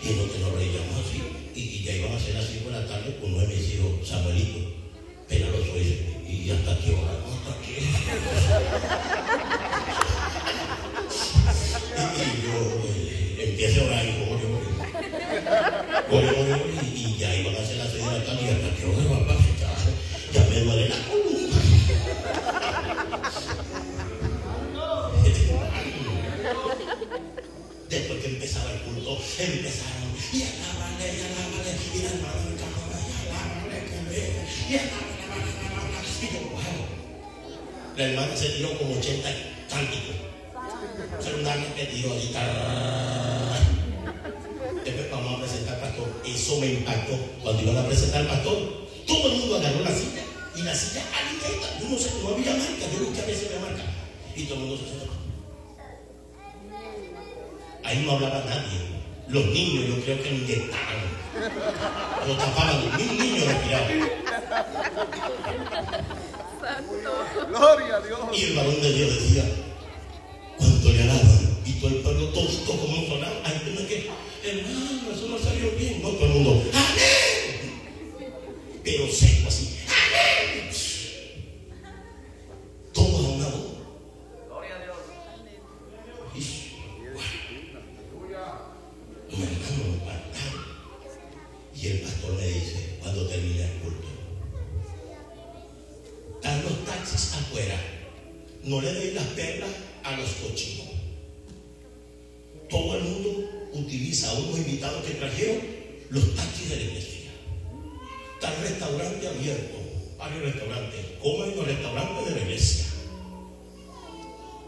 y nos arrodillamos así, y ya iban a ser las 5 de la tarde con uno de mis hijos, Samuelito, pela los ojos y hasta aquí oramos, hasta aquí. Y yo empiezo a orar y y ya iban a ser las 6 de la tarde y hasta aquí oramos, papá, ya me duele la columna. Después que empezaba el culto, empezaron y alábale, y la hermana me cantaba y alábale, y yo, wow. La hermana se tiró como 80 cánticos. Se una repetido ahorita. Después vamos a presentar al pastor. Eso me impactó. Cuando iban a presentar al pastor, todo el mundo agarró la silla y la silla alineada. Yo no sé, no había marca, yo nunca había sido marca. Y todo el mundo se sentó. Ahí no hablaba nadie. Los niños, yo creo que lo inyectaban. Lo tapaban. Los niños respiraban. Gloria a Dios. Y el varón de Dios decía, cuando le alaban, y todo el pueblo todito como un sonado. Hay gente que, hermano, eso no salió bien. No, todo el mundo, ¡amén! Pero seco así, ¡amén! Todo a una voz. Gloria a Dios. Un hermano me mataron. Y el pastor me dice, cuando termine el culto, están los taxis afuera, no le deis las perlas a los cochinos. Todo el mundo utiliza a unos invitados que trajeron los taxis de la iglesia. Está el restaurante abierto, varios restaurantes, comen en los restaurantes de la iglesia.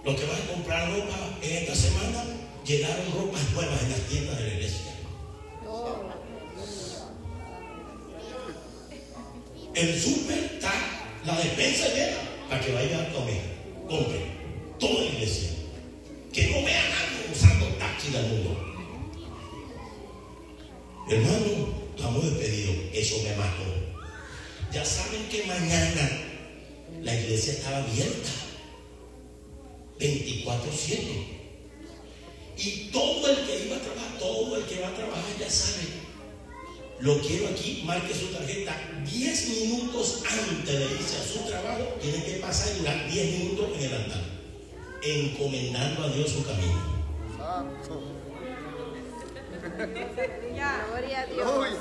Los que van a comprar ropa en esta semana, llegaron ropas nuevas en las tiendas de la iglesia. El súper está, la despensa llena para que vaya a comer, compre, toda la iglesia. Que no vea a nadie usando taxi del mundo. Hermano, estamos despedidos. Eso me mató. Ya saben que mañana la iglesia estaba abierta 24/7. Y todo el que iba a trabajar, todo que va a trabajar ya sabe. Lo quiero aquí, marque su tarjeta. 10 minutos antes de irse a su trabajo, tiene que pasar y durar 10 minutos en el altar, encomendando a Dios su camino. Santo. Gloria a Dios. Gloria.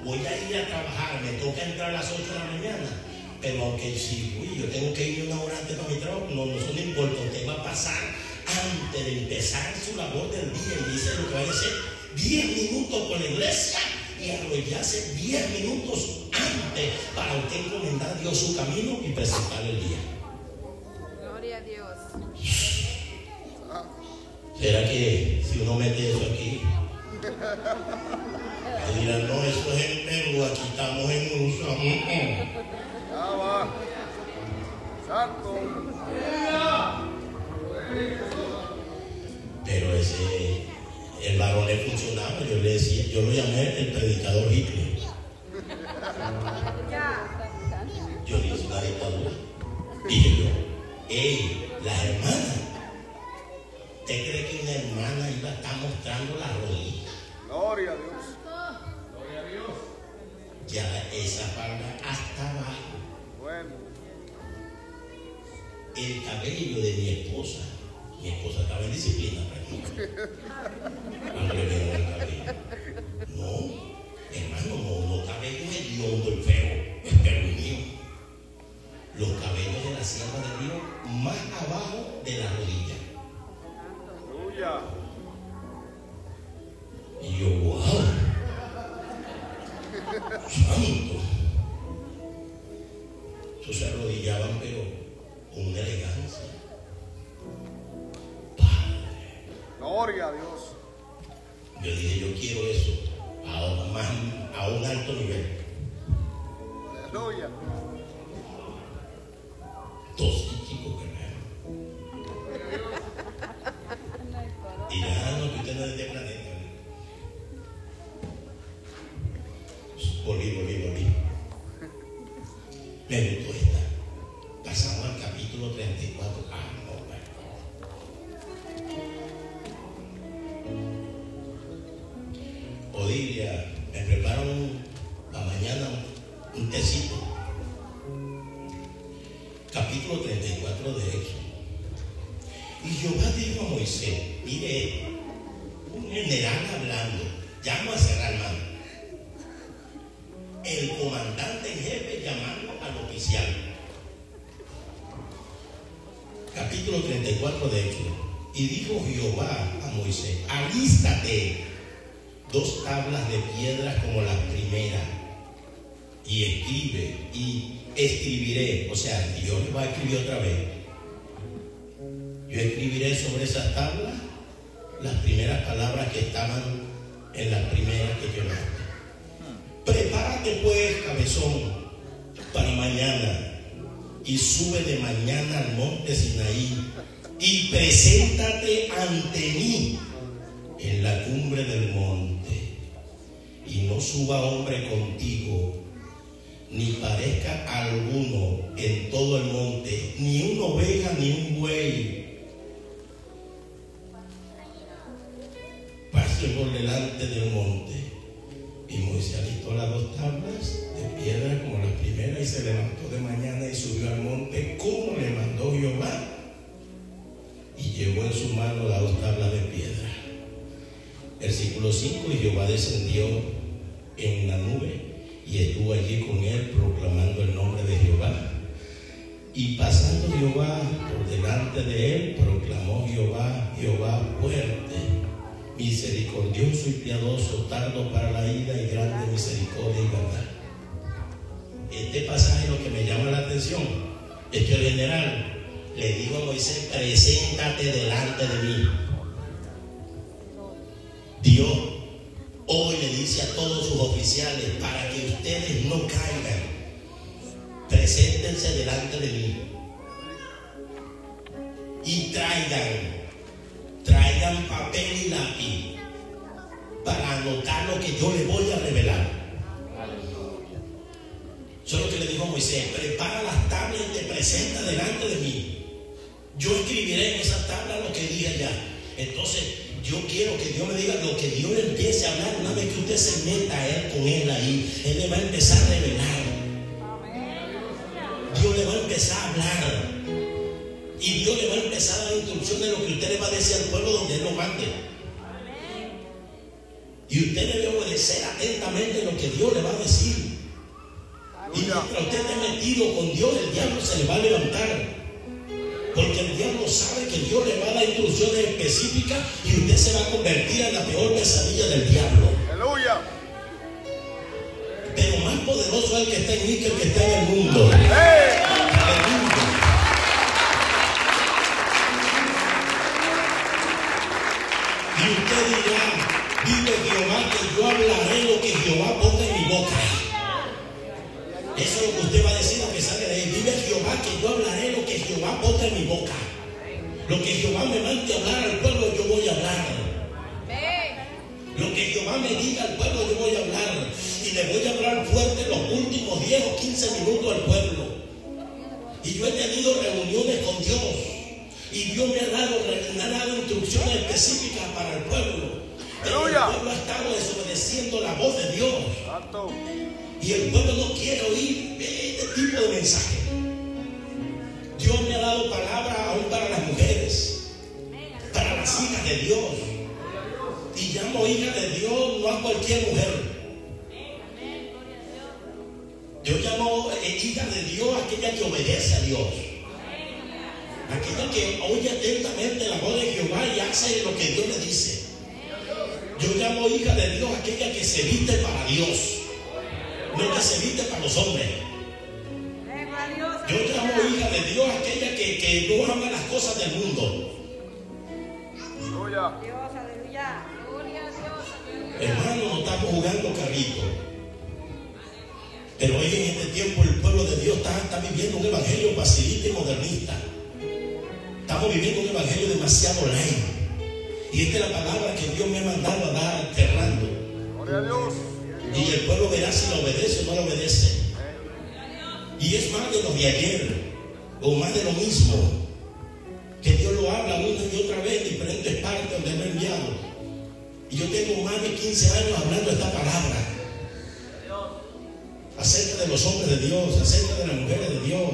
Voy a ir a trabajar, me toca entrar a las 8 de la mañana, pero aunque yo tengo que ir una hora antes para mi trabajo, no importa, usted va a pasar antes de empezar su labor del día y dice lo que va a hacer 10 minutos con la iglesia y arrodillarse 10 minutos antes para usted encomendar a Dios su camino y presentar el día. Gloria a Dios. ¿Será que si uno mete eso aquí? Me dirán, no, eso es en Perú, aquí estamos en uso. Ya va. Santo. Pero el varón le funcionaba, yo le decía, yo lo llamé el predicador Hitler. Yo le hice una dictadura. Dije yo, las hermanas, ¿usted cree que una hermana iba a estar mostrando la rodilla? Gloria a Dios. Gloria a Dios. Ya esa palma hasta abajo. Bueno. El cabello de mi esposa estaba en disciplina prácticamente. Cuando le vieron el cabello. No, hermano, no cabello hediondo y feo, es pelo mío. Los cabellos de la sierva de Dios más abajo de la rodilla. Aleluya. Y yo, wow, santo. Ellos se arrodillaban, pero con una elegancia. Padre. Gloria a Dios. Yo dije, yo quiero eso a un alto nivel. Aleluya. Entonces, chicos, que dirán, no, que usted no es de este planeta. Volví. Me gustó esta. Pasamos al capítulo 34. Odilia, me prepararon para mañana un tecito. Capítulo 34 de Éxodo. Y Jehová dijo a Moisés, mire, un general hablando, ya vamos a cerrar, hermano. El comandante en jefe llamando al oficial. Capítulo 34 de Éxodo. Y dijo Jehová a Moisés, alístate 2 tablas de piedras como las primeras y escribiré, o sea, Dios va a escribir otra vez. Yo escribiré sobre esas tablas las primeras palabras que estaban en las primeras que yo nací. Prepárate pues, cabezón, para mañana y sube de mañana al monte Sinaí y preséntate ante mí en la cumbre del monte, y no suba hombre contigo, ni parezca alguno en todo el monte, ni una oveja ni un buey pase por delante del monte. Y Moisés alistó las 2 tablas de piedra como las primeras y se levantó de mañana y subió al monte como le mandó Jehová, y llevó en su mano las 2 tablas de piedra. Versículo 5, y Jehová descendió en la nube y estuvo allí con él proclamando el nombre de Jehová. Y pasando Jehová por delante de él, proclamó Jehová fuerte, misericordioso y piadoso, tardo para la ira y grande misericordia y verdad. Este pasaje, lo que me llama la atención es que el general le dijo a Moisés, preséntate delante de mí. Dios hoy le dice a todos sus oficiales, para que ustedes no caigan, preséntense delante de mí y traigan papel y lápiz para anotar lo que yo le voy a revelar. Eso es lo que le dijo a Moisés, prepara las tablas y te presenta delante de mí. Yo escribiré en esas tablas lo que dije allá. Entonces Yo quiero que Dios me diga lo que Dios le empiece a hablar. Una vez que usted se meta a él con él ahí, él le va a empezar a revelar. Dios le va a empezar a hablar. Y Dios le va a empezar a dar instrucciones de lo que usted le va a decir al pueblo donde él lo mande. Y usted debe obedecer atentamente lo que Dios le va a decir. Y mientras usted esté metido con Dios, el diablo se le va a levantar. Porque el diablo sabe que Dios le va a dar instrucciones específicas y usted se va a convertir en la peor pesadilla del diablo. Aleluya. Pero más poderoso es el que está en mí que el que está en el mundo. Aleluya. Y usted dirá, vive Jehová, que yo hablaré lo que Jehová ponga en mi boca. Eso es lo que usted va a decir a pesar de él. Vive Jehová, que yo hablaré lo que Jehová ponga en mi boca. Lo que Jehová me mande a hablar al pueblo, yo voy a hablar. Lo que Jehová me diga al pueblo, yo voy a hablar. Y le voy a hablar fuerte los últimos 10 o 15 minutos al pueblo. Y yo he tenido reuniones con Dios. Y Dios me ha dado instrucciones específicas para el pueblo. Pero el pueblo ha estado desobedeciendo la voz de Dios. Y el pueblo no quiere oír este tipo de mensaje. Dios me ha dado palabra aún para las mujeres, para las hijas de Dios. Y llamo hija de Dios no a cualquier mujer. Yo llamo hija de Dios a aquella que obedece a Dios. Aquella que oye atentamente la voz de Jehová y hace lo que Dios le dice. Yo llamo hija de Dios a aquella que se viste para Dios. No que se viste para los hombres. Yo llamo hija de Dios aquella que no ama las cosas del mundo. Hermano, no estamos jugando carrito. Pero hoy en este tiempo el pueblo de Dios está viviendo un evangelio facilista y modernista. Estamos viviendo un evangelio demasiado light. Y esta es la palabra que Dios me ha mandado a dar aterrando. Gloria a Dios. Y el pueblo verá si lo obedece o no lo obedece. Y es más de lo de ayer, o más de lo mismo, que Dios lo habla una y otra vez en diferentes partes donde me ha enviado. Y yo tengo más de 15 años hablando esta palabra acerca de los hombres de Dios, acerca de las mujeres de Dios,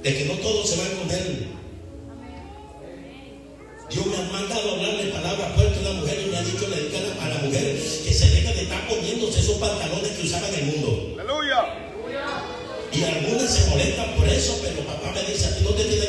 de que no todos se van con Él. Dios me ha mandado a hablarle palabras fuertes a una mujer y me ha dicho a la mujer que se deja de estar poniéndose esos pantalones que usaban en el mundo. Aleluya. Y algunas se molestan por eso, pero papá me dice, a ti no te tienes